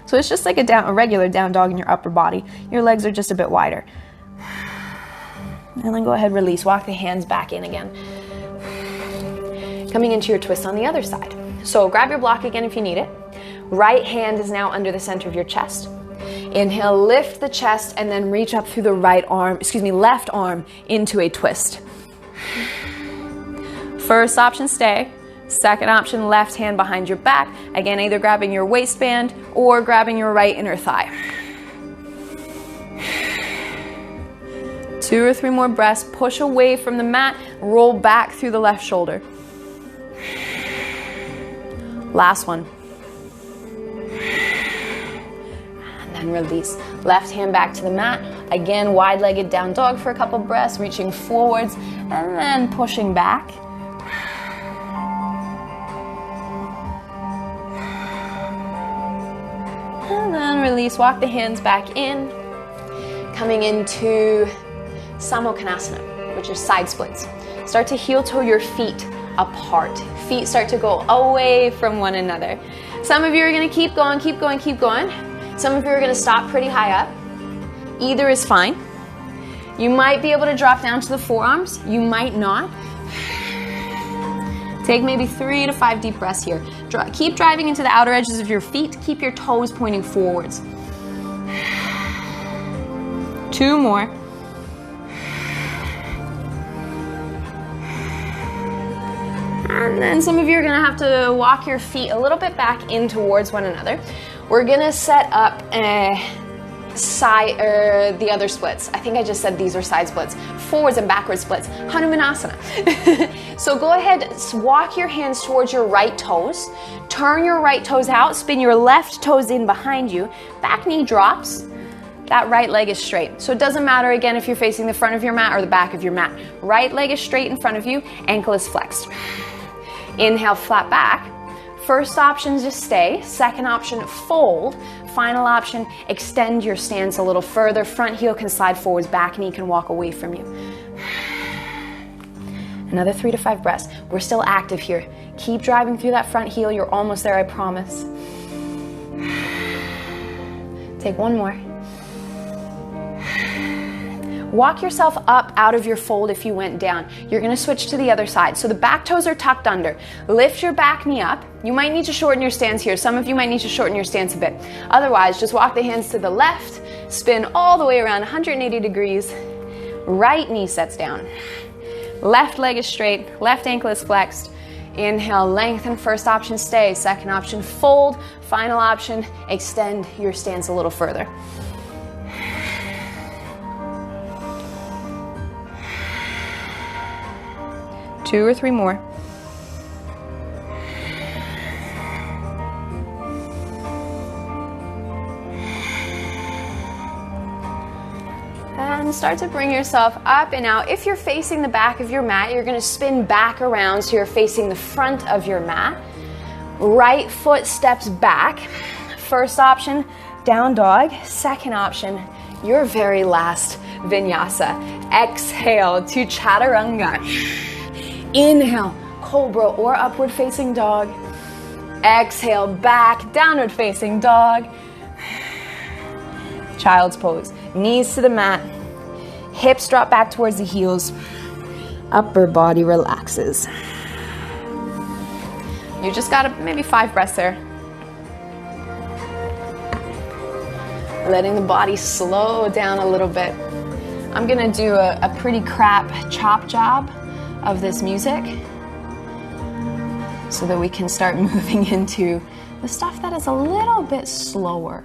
So it's just like a regular down dog in your upper body. Your legs are just a bit wider. And then go ahead, release. Walk the hands back in again. Coming into your twist on the other side. So grab your block again if you need it. Right hand is now under the center of your chest. Inhale, lift the chest, and then reach up through the left arm into a twist. First option, stay. Second option, left hand behind your back. Again, either grabbing your waistband or grabbing your right inner thigh. 2 or 3 more breaths. Push away from the mat. Roll back through the left shoulder. Last one. And then release. Left hand back to the mat. Again, wide-legged down dog for a couple breaths, reaching forwards and then pushing back. And then release. Walk the hands back in. Coming into Samokhanasana, which is side splits. Start to heel toe your feet apart. Feet start to go away from one another. Some of you are going to keep going, keep going, keep going. Some of you are going to stop pretty high up. Either is fine. You might be able to drop down to the forearms. You might not. Take maybe 3 to 5 deep breaths here. Keep driving into the outer edges of your feet. Keep your toes pointing forwards. 2 more. And then some of you are going to have to walk your feet a little bit back in towards one another. We're going to set up the other splits. I think I just said these are side splits. Forwards and backwards splits. Hanumanasana. So go ahead, walk your hands towards your right toes. Turn your right toes out. Spin your left toes in behind you. Back knee drops. That right leg is straight. So it doesn't matter, again, if you're facing the front of your mat or the back of your mat. Right leg is straight in front of you. Ankle is flexed. Inhale, flat back. First option, just stay. Second option, fold. Final option, extend your stance a little further. Front heel can slide forwards, back knee can walk away from you. Another 3 to 5 breaths. We're still active here. Keep driving through that front heel. You're almost there, I promise. Take 1 more. Walk yourself up out of your fold if you went down. You're going to switch to the other side. So the back toes are tucked under. Lift your back knee up. You might need to shorten your stance here. Some of you might need to shorten your stance a bit. Otherwise, just walk the hands to the left, spin all the way around 180 degrees. Right knee sets down. Left leg is straight. Left ankle is flexed. Inhale, lengthen. First option, stay. Second option, fold. Final option, extend your stance a little further. Two or 3 more. And start to bring yourself up and out. If you're facing the back of your mat, you're going to spin back around so you're facing the front of your mat. Right foot steps back. First option, down dog. Second option, your very last vinyasa. Exhale to chaturanga. Inhale, cobra or upward facing dog. Exhale, back, downward facing dog. Child's pose. Knees to the mat. Hips drop back towards the heels. Upper body relaxes. You just got maybe 5 breaths there. Letting the body slow down a little bit. I'm gonna do a pretty crap chop job of this music. so that we can start moving into the stuff that is a little bit slower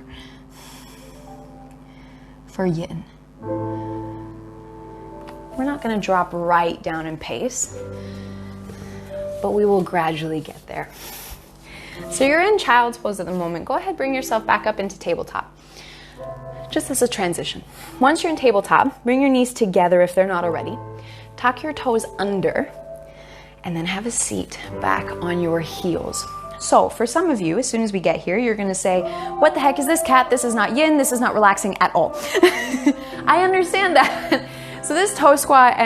for yin. We're not going to drop right down in pace, but we will gradually get there. So you're in child's pose at the moment. Go ahead, bring yourself back up into tabletop, just as a transition. Once you're in tabletop, bring your knees together if they're not already. Tuck your toes under, and then have a seat back on your heels. So for some of you, as soon as we get here, you're gonna say, what the heck is this, Kat? This is not yin, this is not relaxing at all. I understand that. So this toe squat,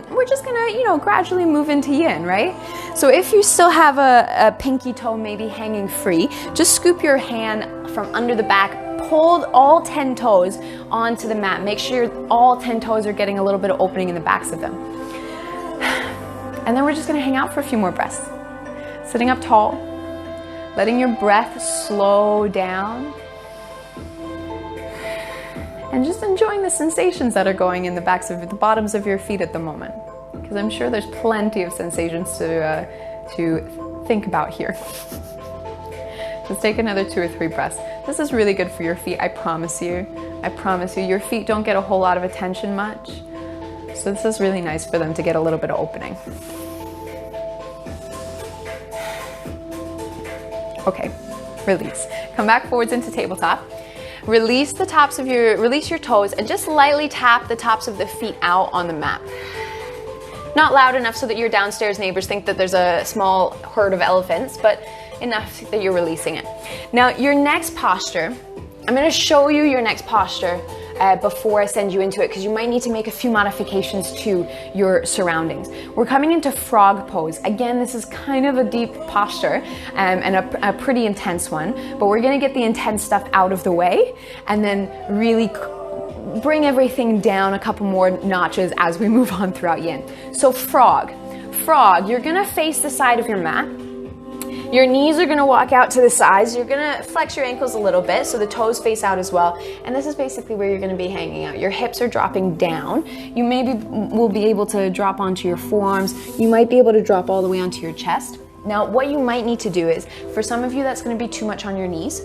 we're just gonna, gradually move into yin, right? So if you still have a pinky toe maybe hanging free, just scoop your hand from under the back, hold all 10 toes onto the mat. Make sure all 10 toes are getting a little bit of opening in the backs of them. And then we're just gonna hang out for a few more breaths. Sitting up tall, letting your breath slow down, and just enjoying the sensations that are going in the bottoms of your feet at the moment. Because I'm sure there's plenty of sensations to think about here. Just take another 2 or 3 breaths. This is really good for your feet, I promise you. I promise you, your feet don't get a whole lot of attention much. So this is really nice for them to get a little bit of opening. Okay, release. Come back forwards into tabletop. Release your toes and just lightly tap the tops of the feet out on the mat. Not loud enough so that your downstairs neighbors think that there's a small herd of elephants, but enough that you're releasing it. Now, your next posture, I'm gonna show you your next posture before I send you into it, because you might need to make a few modifications to your surroundings. We're coming into frog pose. Again, this is kind of a deep posture and a pretty intense one, but we're gonna get the intense stuff out of the way and then really bring everything down a couple more notches as we move on throughout yin. So frog, you're gonna face the side of your mat. Your knees are gonna walk out to the sides. You're gonna flex your ankles a little bit so the toes face out as well. And this is basically where you're gonna be hanging out. Your hips are dropping down. You maybe will be able to drop onto your forearms. You might be able to drop all the way onto your chest. Now, what you might need to do is, for some of you that's gonna be too much on your knees.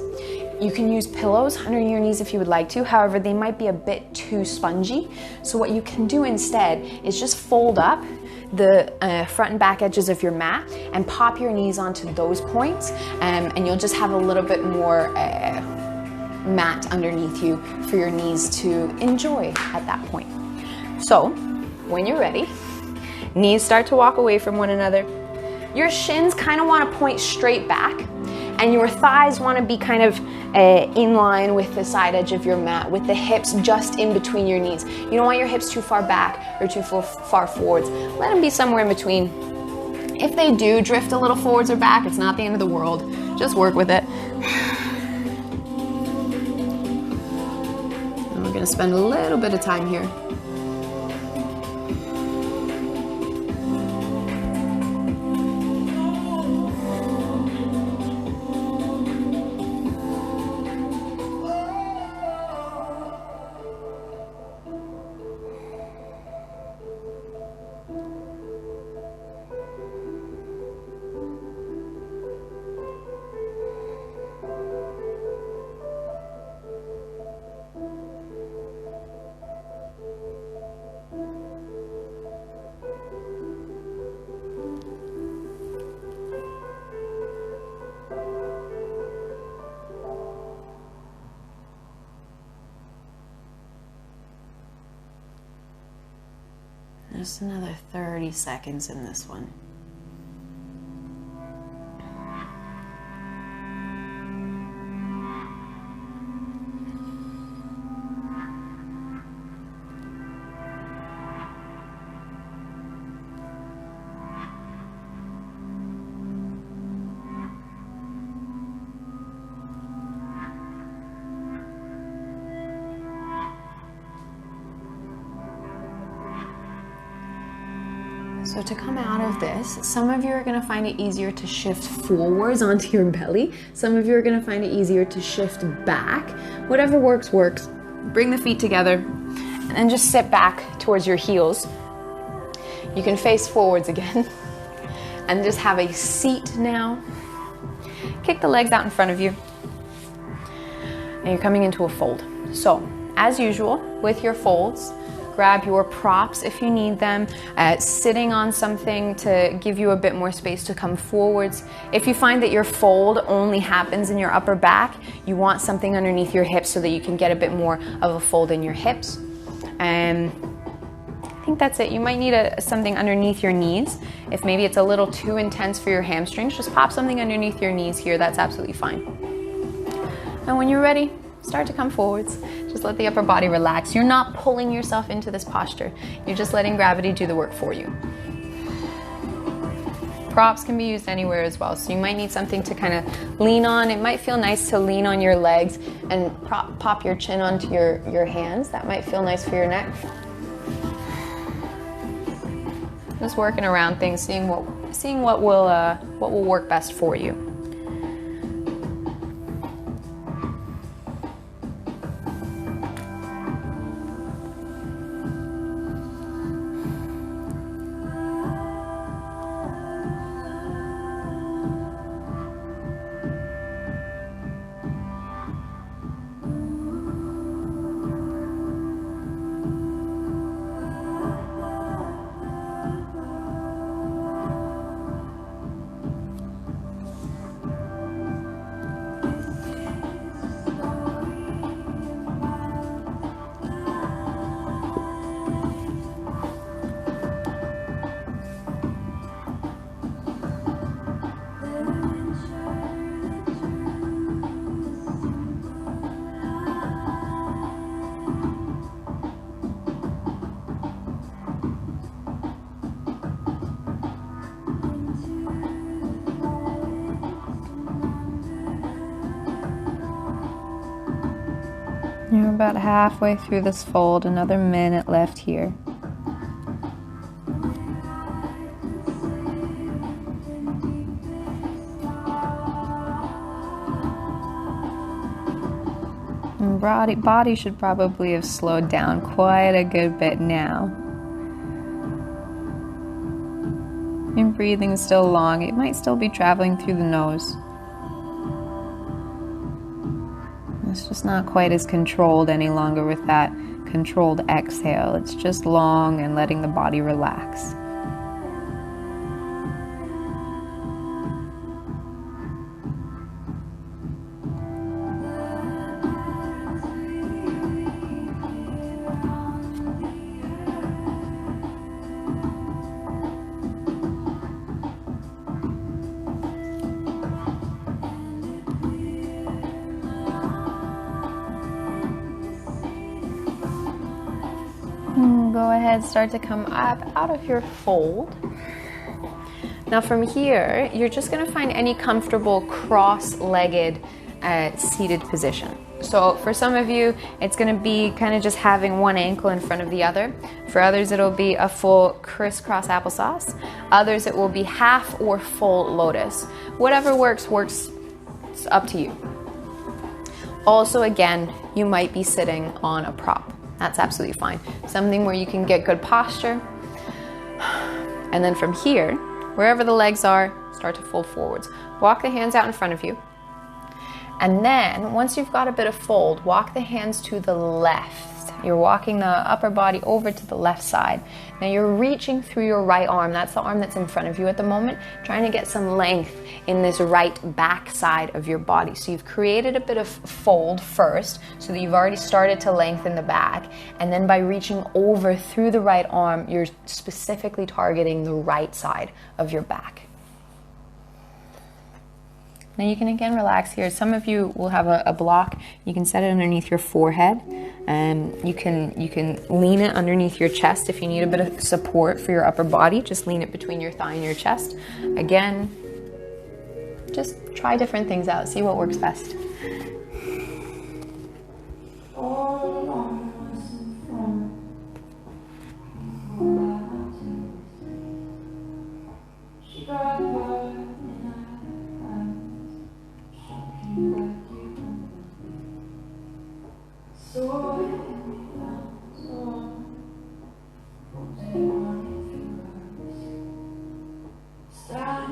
You can use pillows under your knees if you would like to. However, they might be a bit too spongy. So what you can do instead is just fold up the front and back edges of your mat and pop your knees onto those points, and you'll just have a little bit more mat underneath you for your knees to enjoy at that point. So when you're ready, knees start to walk away from one another. Your shins kind of want to point straight back, and your thighs want to be kind of in line with the side edge of your mat, with the hips just in between your knees. You don't want your hips too far back or too far forwards. Let them be somewhere in between. If they do drift a little forwards or back, it's not the end of the world. Just work with it. And we're going to spend a little bit of time here. Just another 30 seconds in this one. So to come out of this, some of you are going to find it easier to shift forwards onto your belly. Some of you are going to find it easier to shift back. Whatever works, works. Bring the feet together and then just sit back towards your heels. You can face forwards again. and just have a seat now. Kick the legs out in front of you. And you're coming into a fold. So, as usual, with your folds, grab your props if you need them, sitting on something to give you a bit more space to come forwards. If you find that your fold only happens in your upper back, you want something underneath your hips so that you can get a bit more of a fold in your hips. I think that's it. You might need something underneath your knees. If maybe it's a little too intense for your hamstrings, just pop something underneath your knees here. That's absolutely fine. And when you're ready, start to come forwards. Just let the upper body relax. You're not pulling yourself into this posture. You're just letting gravity do the work for you. Props can be used anywhere as well. So you might need something to kind of lean on. It might feel nice to lean on your legs and pop your chin onto your hands. That might feel nice for your neck. Just working around things, seeing what will work best for you. You're about halfway through this fold, another minute left here. And body should probably have slowed down quite a good bit now. And breathing is still long. It might still be traveling through the nose. It's just not quite as controlled any longer with that controlled exhale. It's just long and letting the body relax. Go ahead, start to come up out of your fold. Now from here, you're just gonna find any comfortable cross-legged seated position. So for some of you, it's gonna be kind of just having one ankle in front of the other. For others, it'll be a full crisscross applesauce. Others, it will be half or full lotus. Whatever works, it's up to you. Also, again, you might be sitting on a prop. That's absolutely fine. Something where you can get good posture. And then from here, wherever the legs are, start to fold forwards. Walk the hands out in front of you. And then, once you've got a bit of fold, walk the hands to the left. You're walking the upper body over to the left side. Now you're reaching through your right arm. That's the arm that's in front of you at the moment, trying to get some length in this right back side of your body. So you've created a bit of fold first, so that you've already started to lengthen the back. And then by reaching over through the right arm, you're specifically targeting the right side of your back. Now you can again relax here. Some of you will have a block. You can set it underneath your forehead. You can lean it underneath your chest if you need a bit of support for your upper body. Just lean it between your thigh and your chest. Again, just try different things out. See what works best. Stop.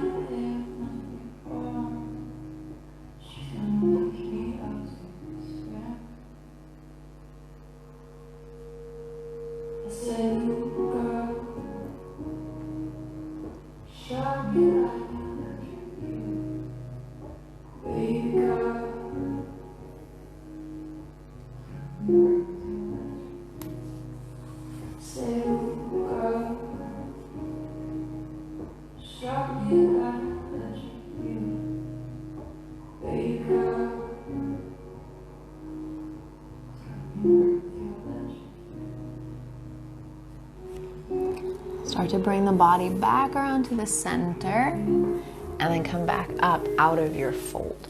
Start to bring the body back around to the center and then come back up out of your fold.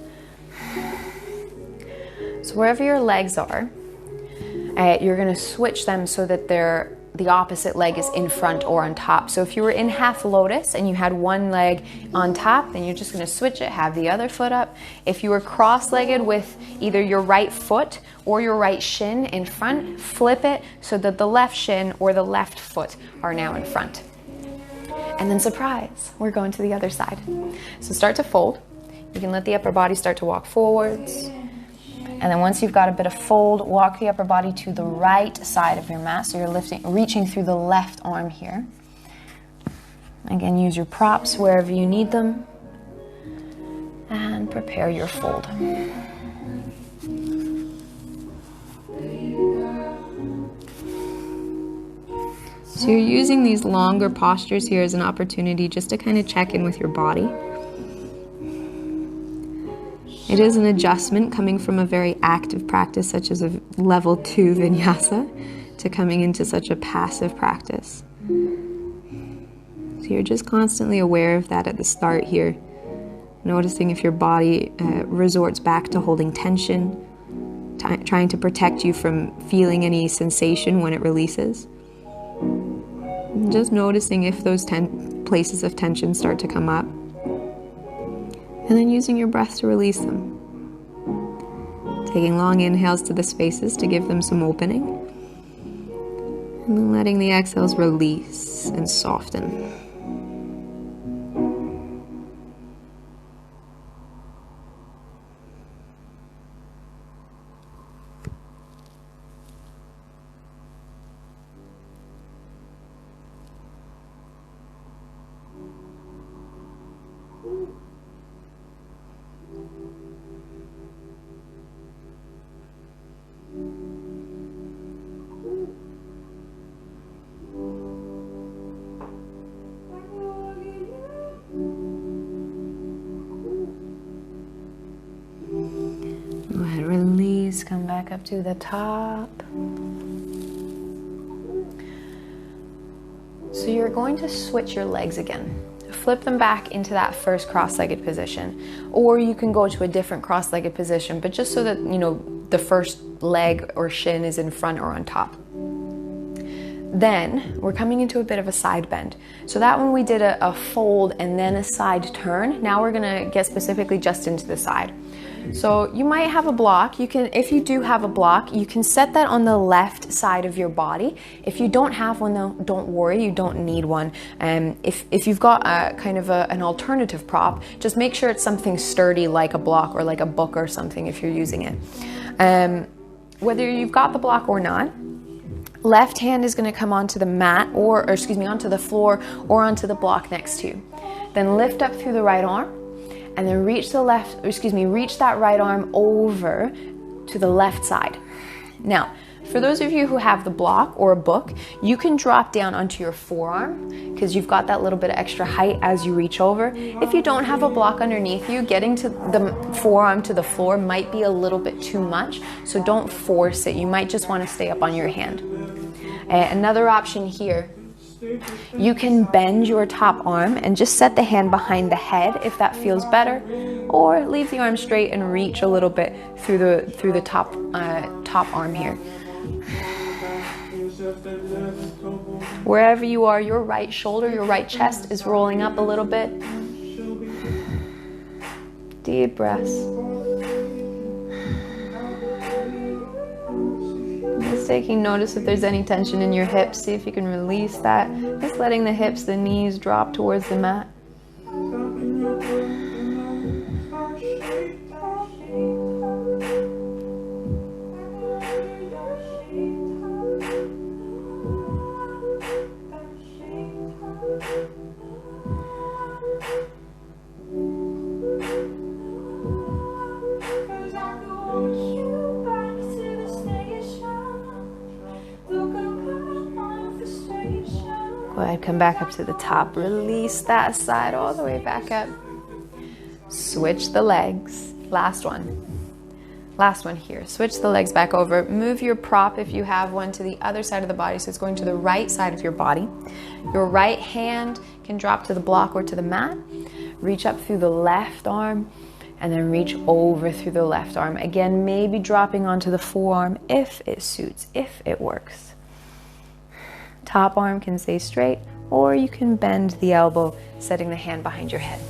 So wherever your legs are, you're going to switch them so that the opposite leg is in front or on top. So if you were in half lotus and you had one leg on top, then you're just going to switch it, have the other foot up. If you were cross-legged with either your right foot or your right shin in front, flip it so that the left shin or the left foot are now in front. And then surprise, we're going to the other side. So start to fold. You can let the upper body start to walk forwards. And then once you've got a bit of fold, walk the upper body to the right side of your mat. So you're reaching through the left arm here. Again, use your props wherever you need them. And prepare your fold. So you're using these longer postures here as an opportunity just to kind of check in with your body. It is an adjustment coming from a very active practice such as a level 2 Vinyasa to coming into such a passive practice. So you're just constantly aware of that at the start here, noticing if your body resorts back to holding tension, trying to protect you from feeling any sensation when it releases. And just noticing if those places of tension start to come up. And then using your breath to release them. Taking long inhales to the spaces to give them some opening. And then letting the exhales release and soften. Go ahead, release, come back up to the top. So you're going to switch your legs again. Flip them back into that first cross-legged position. Or you can go to a different cross-legged position, but just so that, you know, the first leg or shin is in front or on top. Then we're coming into a bit of a side bend. So that one we did a fold and then a side turn. Now we're gonna get specifically just into the side. So you might have a block. You can, if you do have a block, you can set that on the left side of your body. If you don't have one though, don't worry, you don't need one. If you've got a kind of an alternative prop, just make sure it's something sturdy like a block or like a book or something if you're using it. Whether you've got the block or not, left hand is going to come onto the mat or onto the floor or onto the block next to you. Then lift up through the right arm and then reach that right arm over to the left side. Now, for those of you who have the block or a book, you can drop down onto your forearm because you've got that little bit of extra height as you reach over. If you don't have a block underneath you, getting to the forearm to the floor might be a little bit too much, so don't force it. You might just want to stay up on your hand. Another option here, you can bend your top arm and just set the hand behind the head if that feels better, or leave the arm straight and reach a little bit through the top arm here. Wherever you are, your right shoulder, your right chest is rolling up a little bit. Deep breaths. Just taking notice if there's any tension in your hips. See if you can release that. Just letting the hips, the knees drop towards the mat. come back up to the top. Release that side all the way back up. Switch the legs. Last one. Last one here. Switch the legs back over. Move your prop, if you have one, to the other side of the body. So it's going to the right side of your body. Your right hand can drop to the block or to the mat. Reach up through the left arm and then reach over through the left arm. Again, maybe dropping onto the forearm if it suits, if it works. Top arm can stay straight, or you can bend the elbow, setting the hand behind your head.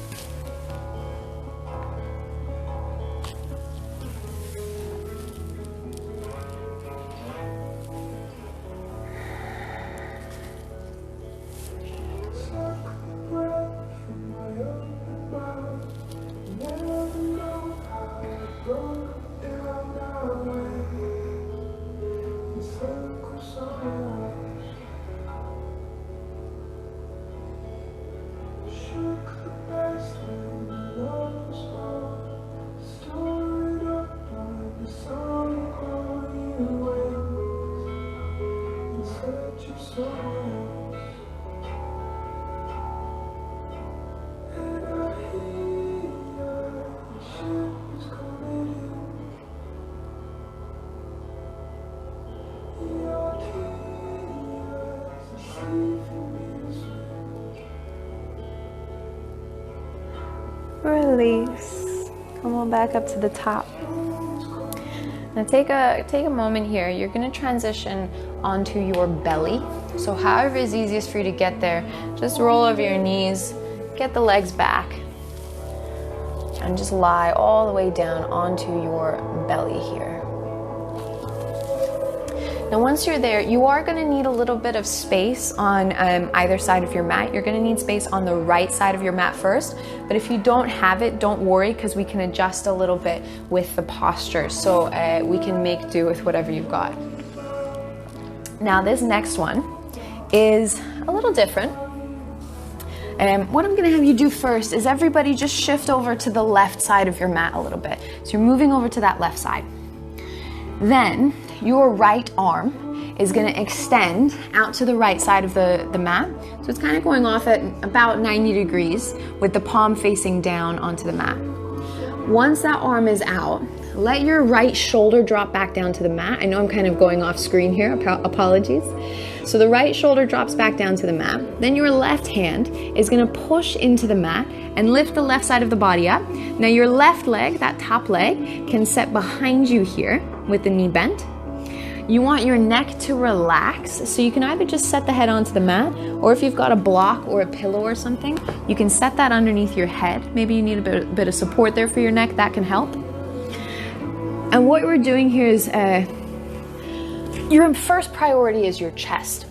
Release. Come on back up to the top. Now take a moment here. You're going to transition onto your belly. So however is easiest for you to get there, just roll over your knees, get the legs back, and just lie all the way down onto your belly here. Now once you're there, you are going to need a little bit of space on either side of your mat. You're going to need space on the right side of your mat first, but if you don't have it, don't worry, because we can adjust a little bit with the posture. So we can make do with whatever you've got. Now this next one is a little different. What I'm going to have you do first is everybody just shift over to the left side of your mat a little bit. So you're moving over to that left side. Then your right arm is going to extend out to the right side of the mat. So it's kind of going off at about 90 degrees with the palm facing down onto the mat. Once that arm is out, let your right shoulder drop back down to the mat. I know I'm kind of going off screen here, apologies. So the right shoulder drops back down to the mat. Then your left hand is going to push into the mat and lift the left side of the body up. Now your left leg, that top leg, can set behind you here with the knee bent. You want your neck to relax, so you can either just set the head onto the mat, or if you've got a block or a pillow or something, you can set that underneath your head. Maybe you need a bit of support there for your neck. That can help. And what we're doing here is your first priority is your chest,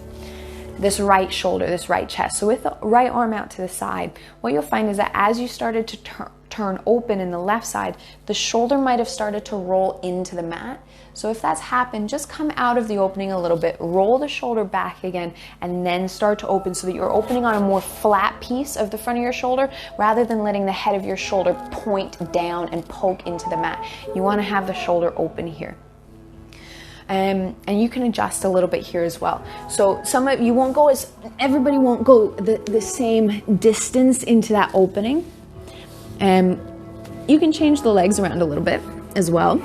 this right shoulder, this right chest. So with the right arm out to the side, what you'll find is that as you started to turn open in the left side, the shoulder might have started to roll into the mat. So if that's happened, just come out of the opening a little bit, roll the shoulder back again, and then start to open so that you're opening on a more flat piece of the front of your shoulder rather than letting the head of your shoulder point down and poke into the mat. You want to have the shoulder open here. And you can adjust a little bit here as well. So everybody won't go the same distance into that opening. You can change the legs around a little bit as well.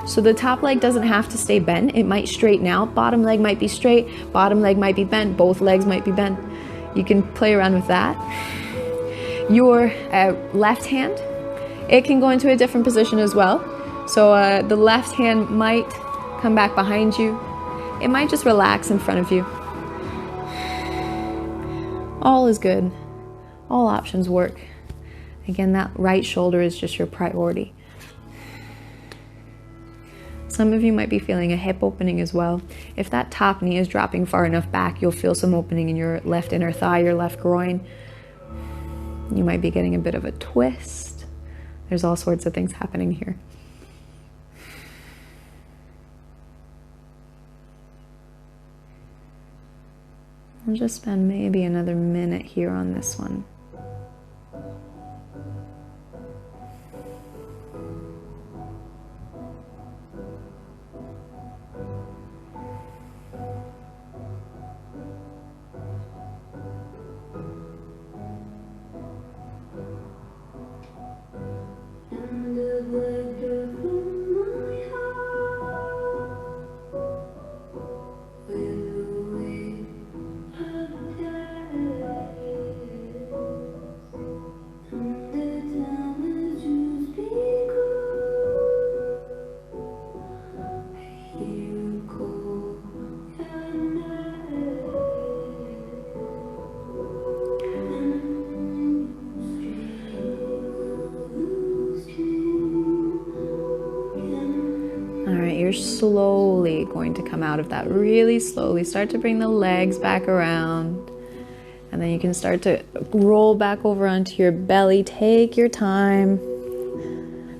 So the top leg doesn't have to stay bent. It might straighten out. Bottom leg might be straight. Bottom leg might be bent. Both legs might be bent. You can play around with that. Your left hand, it can go into a different position as well. So the left hand might come back behind you. It might just relax in front of you. All is good. All options work. Again, that right shoulder is just your priority. Some of you might be feeling a hip opening as well. If that top knee is dropping far enough back, you'll feel some opening in your left inner thigh, your left groin. You might be getting a bit of a twist. There's all sorts of things happening here. I'll just spend maybe another minute here on this one. you're slowly going to come out of that, really slowly. Start to bring the legs back around. And then you can start to roll back over onto your belly. Take your time.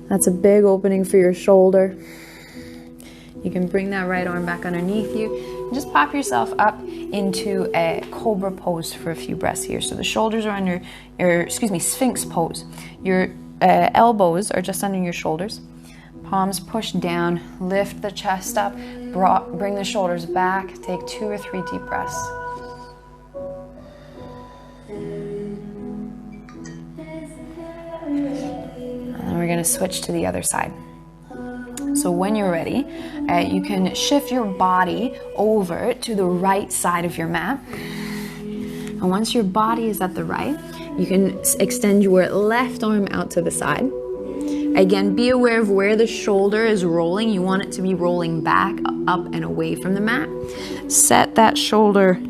That's a big opening for your shoulder. You can bring that right arm back underneath you. And just pop yourself up into a cobra pose for a few breaths here. So the shoulders are on your sphinx pose. Your elbows are just under your shoulders. Palms push down. Lift the chest up. Bring the shoulders back. Take 2 or 3 deep breaths. We're going to switch to the other side. So when you're ready, you can shift your body over to the right side of your mat. And once your body is at the right, you can extend your left arm out to the side. Again, be aware of where the shoulder is rolling. You want it to be rolling back, up and away from the mat. Set that shoulder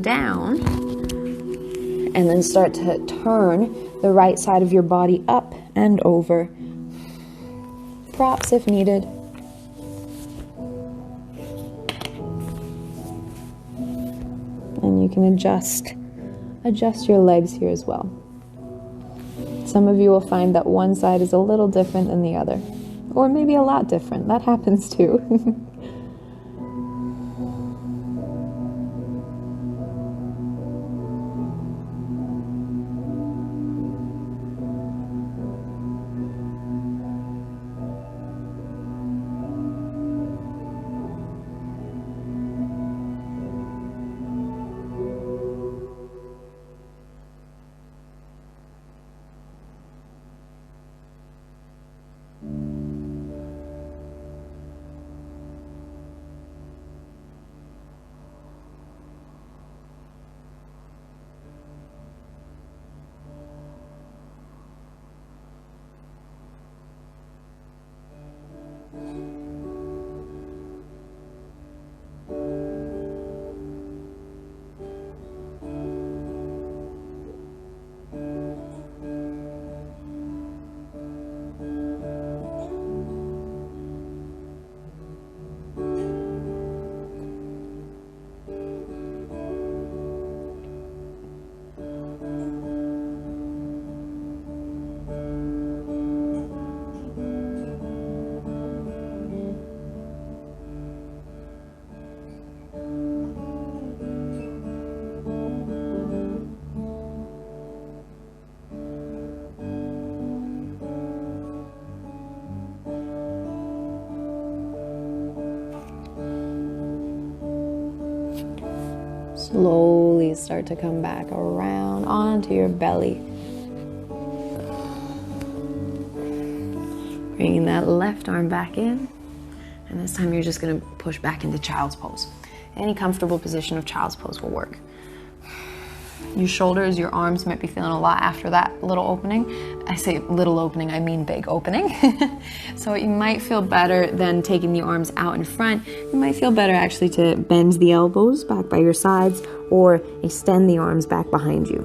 down and then start to turn the right side of your body up and over. Props if needed. And you can adjust your legs here as well. Some of you will find that one side is a little different than the other, or maybe a lot different. That happens too. Slowly start to come back around onto your belly. Bringing that left arm back in. And this time you're just going to push back into child's pose. Any comfortable position of child's pose will work. Your shoulders, your arms might be feeling a lot after that little opening. I say little opening, I mean big opening. So you might feel better than taking the arms out in front. You might feel better actually to bend the elbows back by your sides or extend the arms back behind you.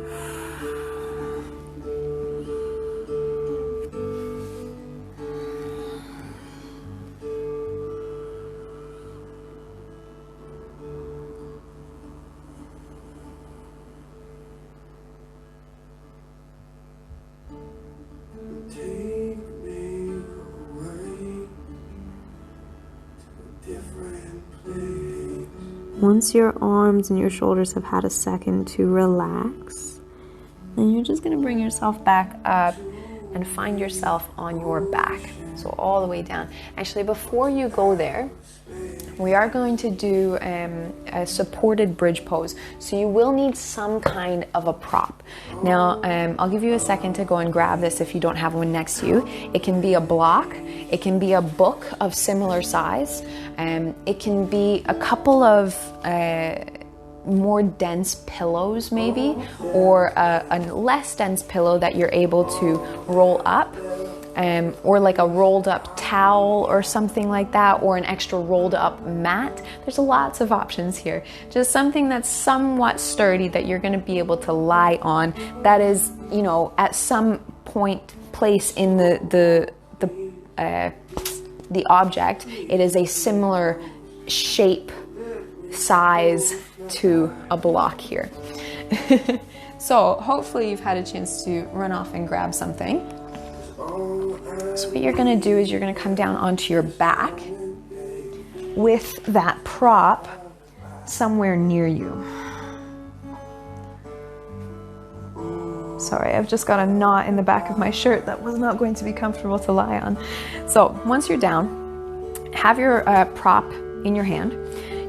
Once your arms and your shoulders have had a second to relax, then you're just going to bring yourself back up and find yourself on your back. So all the way down. Actually, before you go there, we are going to do a supported bridge pose. So you will need some kind of a prop. Now, I'll give you a second to go and grab this if you don't have one next to you. It can be a block. It can be a book of similar size. It can be a couple of more dense pillows maybe, or a less dense pillow that you're able to roll up. Or like a rolled up towel or something like that, or an extra rolled up mat. There's lots of options here. Just something that's somewhat sturdy that you're going to be able to lie on, that is, you know, at some place in the the object, it is a similar shape, size to a block here. So hopefully you've had a chance to run off and grab something. So what you're gonna do is you're gonna come down onto your back with that prop somewhere near you. Sorry, I've just got a knot in the back of my shirt that was not going to be comfortable to lie on. So once you're down, have your prop in your hand.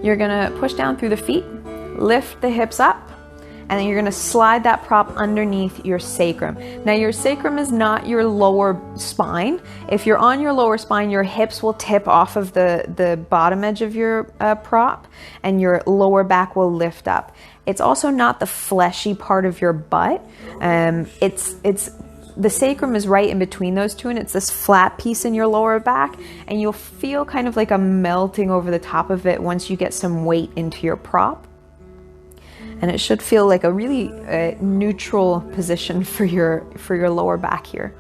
You're gonna push down through the feet, lift the hips up, and then you're gonna slide that prop underneath your sacrum. Now your sacrum is not your lower spine. If you're on your lower spine, your hips will tip off of the bottom edge of your prop, and your lower back will lift up. It's also not the fleshy part of your butt. It's the sacrum is right in between those two, and it's this flat piece in your lower back, and you'll feel kind of like a melting over the top of it once you get some weight into your prop. And it should feel like a really neutral position for your lower back here.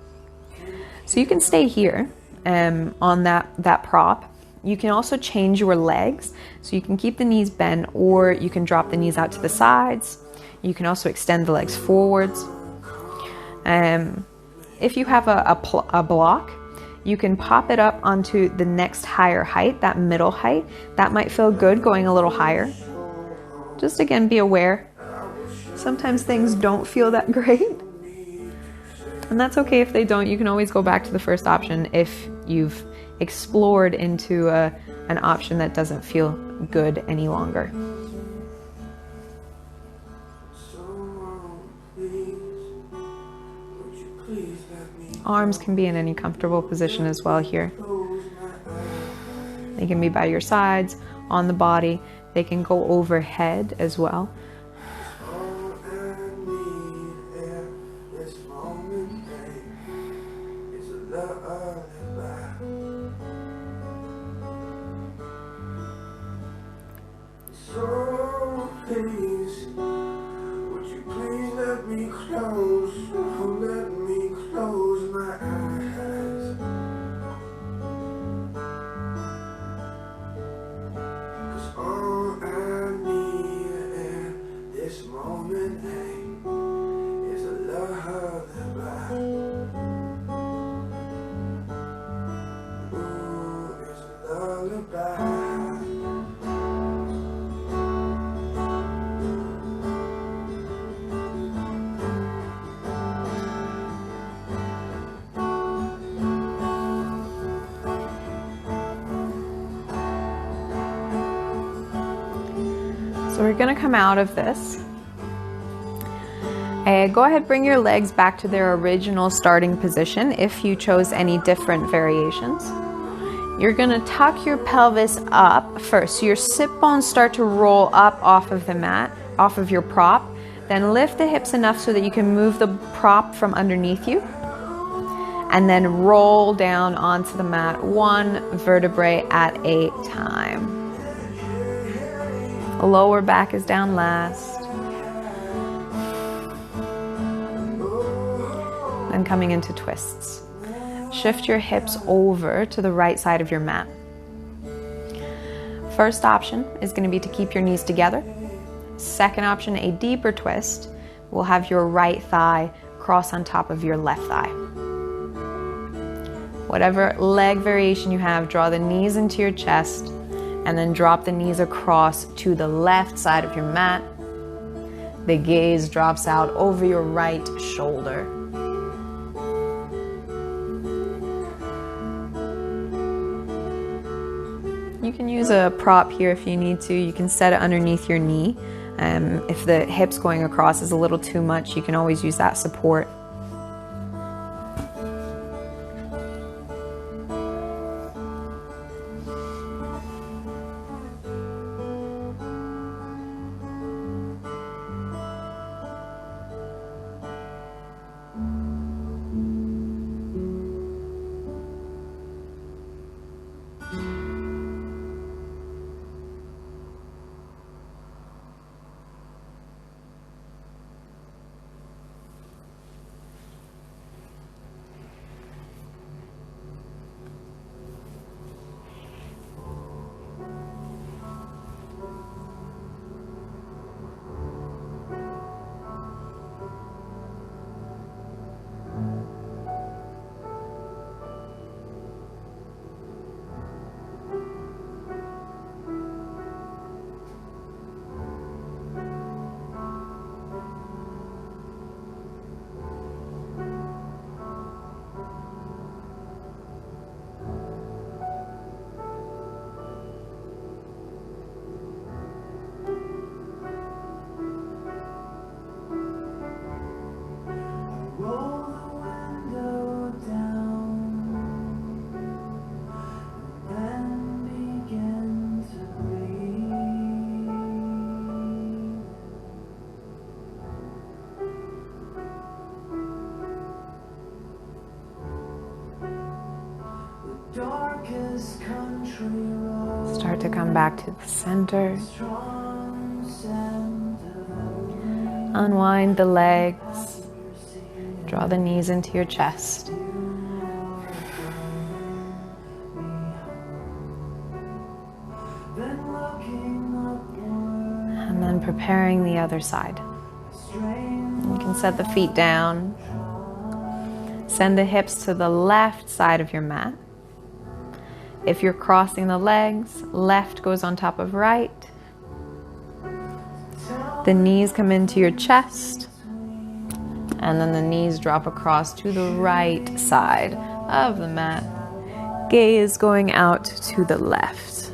So you can stay here on that prop. You can also change your legs. So you can keep the knees bent, or you can drop the knees out to the sides. You can also extend the legs forwards. If you have a block, you can pop it up onto the next higher height, that middle height. That might feel good going a little higher. Just again, be aware. Sometimes things don't feel that great. And that's okay if they don't. You can always go back to the first option if you've explored into an option that doesn't feel good any longer. Arms can be in any comfortable position as well here. They can be by your sides, on the body. They can go overhead as well. So please, would you please let me close, oh, let me close my eyes, 'cause all I need in this moment, hey, is a lullaby. Ooh, it's a lullaby. So we're gonna come out of this. Go ahead, bring your legs back to their original starting position if you chose any different variations. You're gonna tuck your pelvis up first. So your sit bones start to roll up off of the mat, off of your prop. Then lift the hips enough so that you can move the prop from underneath you. And then roll down onto the mat, one vertebrae at a time. The lower back is down last. Then coming into twists. Shift your hips over to the right side of your mat. First option is going to be to keep your knees together. Second option, a deeper twist, will have your right thigh cross on top of your left thigh. Whatever leg variation you have, draw the knees into your chest, and then drop the knees across to the left side of your mat. The gaze drops out over your right shoulder. You can use a prop here if you need to. You can set it underneath your knee. If the hips going across is a little too much, you can always use that support. Start to come back to the center. Unwind the legs. Draw the knees into your chest. And then preparing the other side. You can set the feet down. Send the hips to the left side of your mat. If you're crossing the legs, left goes on top of right. The knees come into your chest. And then the knees drop across to the right side of the mat. Gaze going out to the left.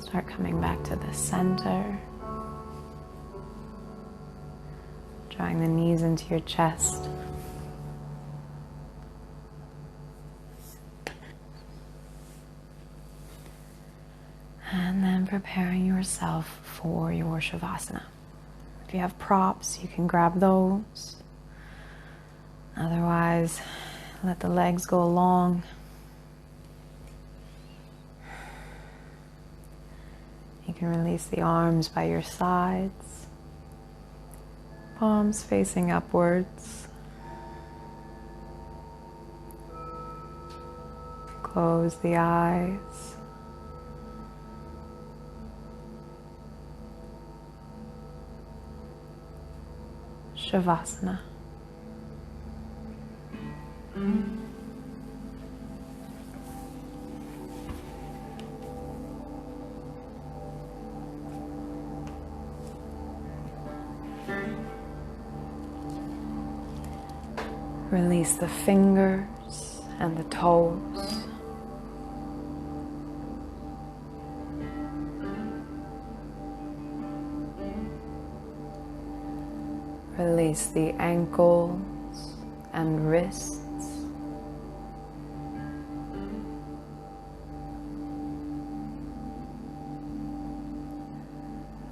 Start coming back to the center. Drawing the knees into your chest. And then preparing yourself for your Shavasana. If you have props, you can grab those. Otherwise, let the legs go long. You can release the arms by your sides, palms facing upwards. Close the eyes. Shavasana. Release the fingers and the toes. Release the ankles and wrists.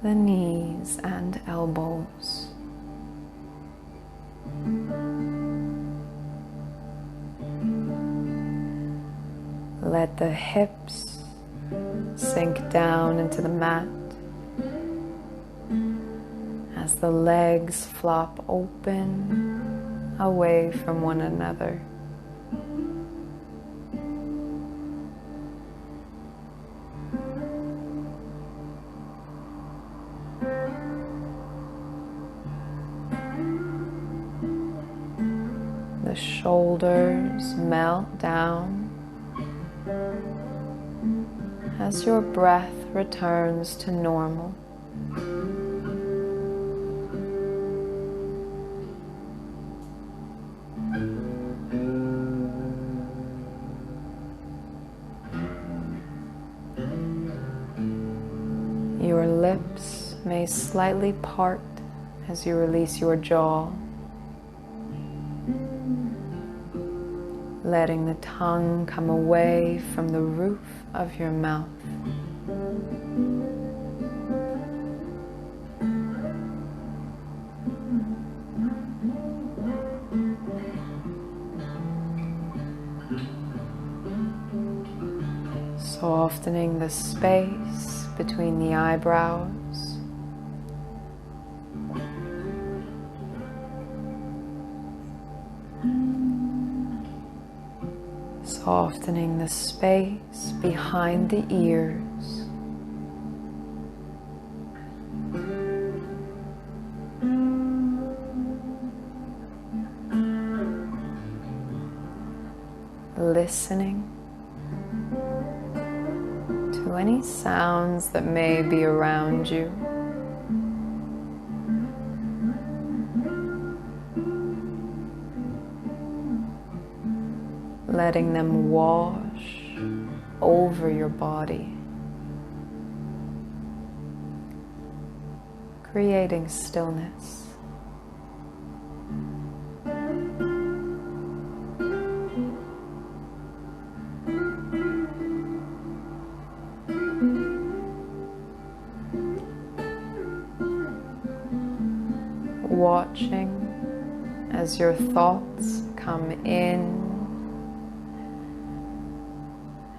The knees and elbows. Let the hips sink down into the mat as the legs flop open away from one another. The shoulders melt down as your breath returns to normal. Your lips may slightly part as you release your jaw, letting the tongue come away from the roof of your mouth. Softening the space between the eyebrows. Softening the space behind the ears. Listening to any sounds that may be around you. Letting them wash over your body, creating stillness. Watching as your thoughts come in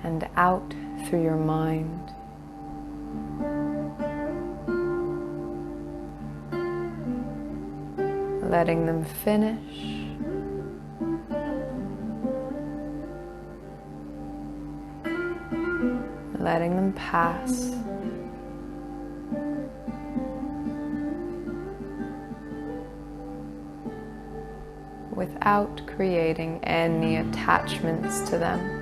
and out through your mind. Letting them finish. Letting them pass. Without creating any attachments to them.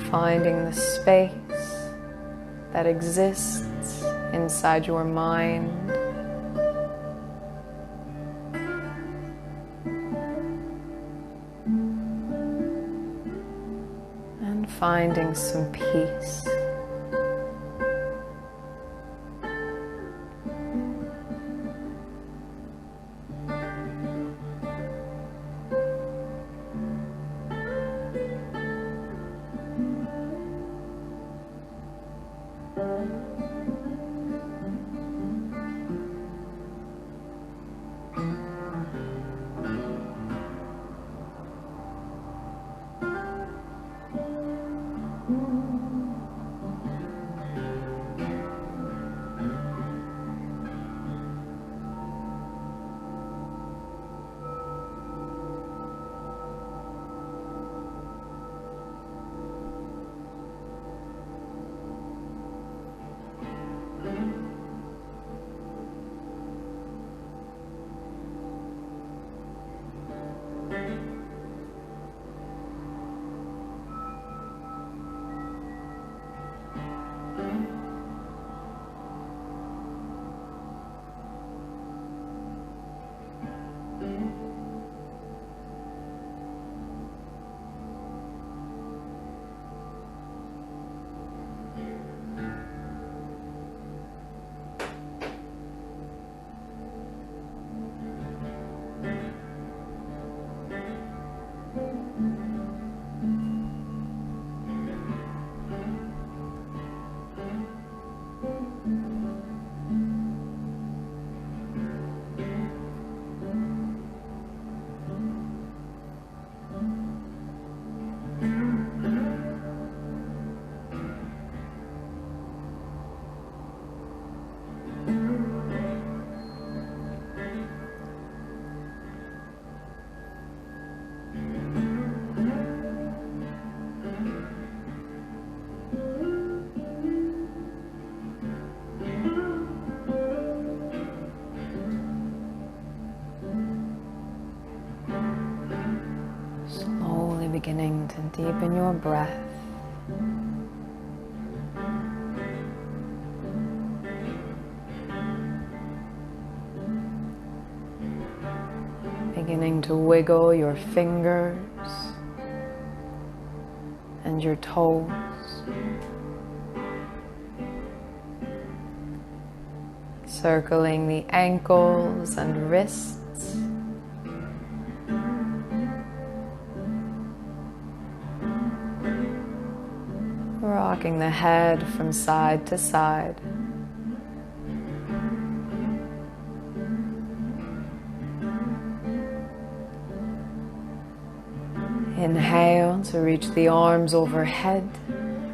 Finding the space that exists inside your mind. And finding some peace. Beginning to deepen your breath. Beginning to wiggle your fingers and your toes. Circling the ankles and wrists. Rocking the head from side to side. Inhale to reach the arms overhead,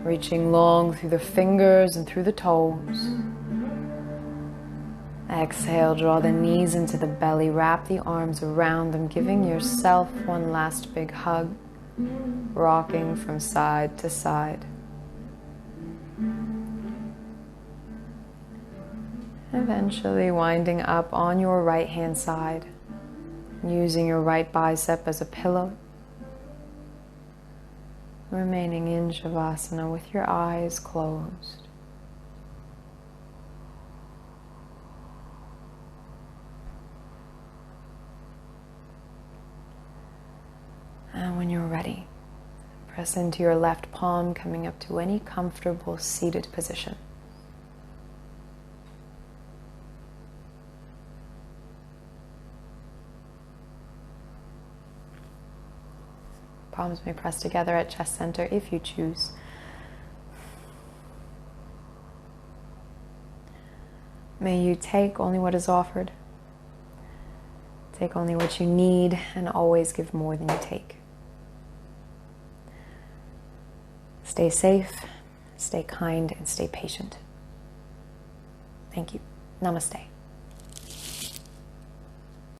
reaching long through the fingers and through the toes. Exhale, draw the knees into the belly, wrap the arms around them, giving yourself one last big hug, rocking from side to side. Eventually winding up on your right hand side, using your right bicep as a pillow. Remaining in Shavasana with your eyes closed. And when you're ready, press into your left palm, coming up to any comfortable seated position. Palms may press together at chest center if you choose. May you take only what is offered. Take only what you need and always give more than you take. Stay safe, stay kind, and stay patient. Thank you. Namaste.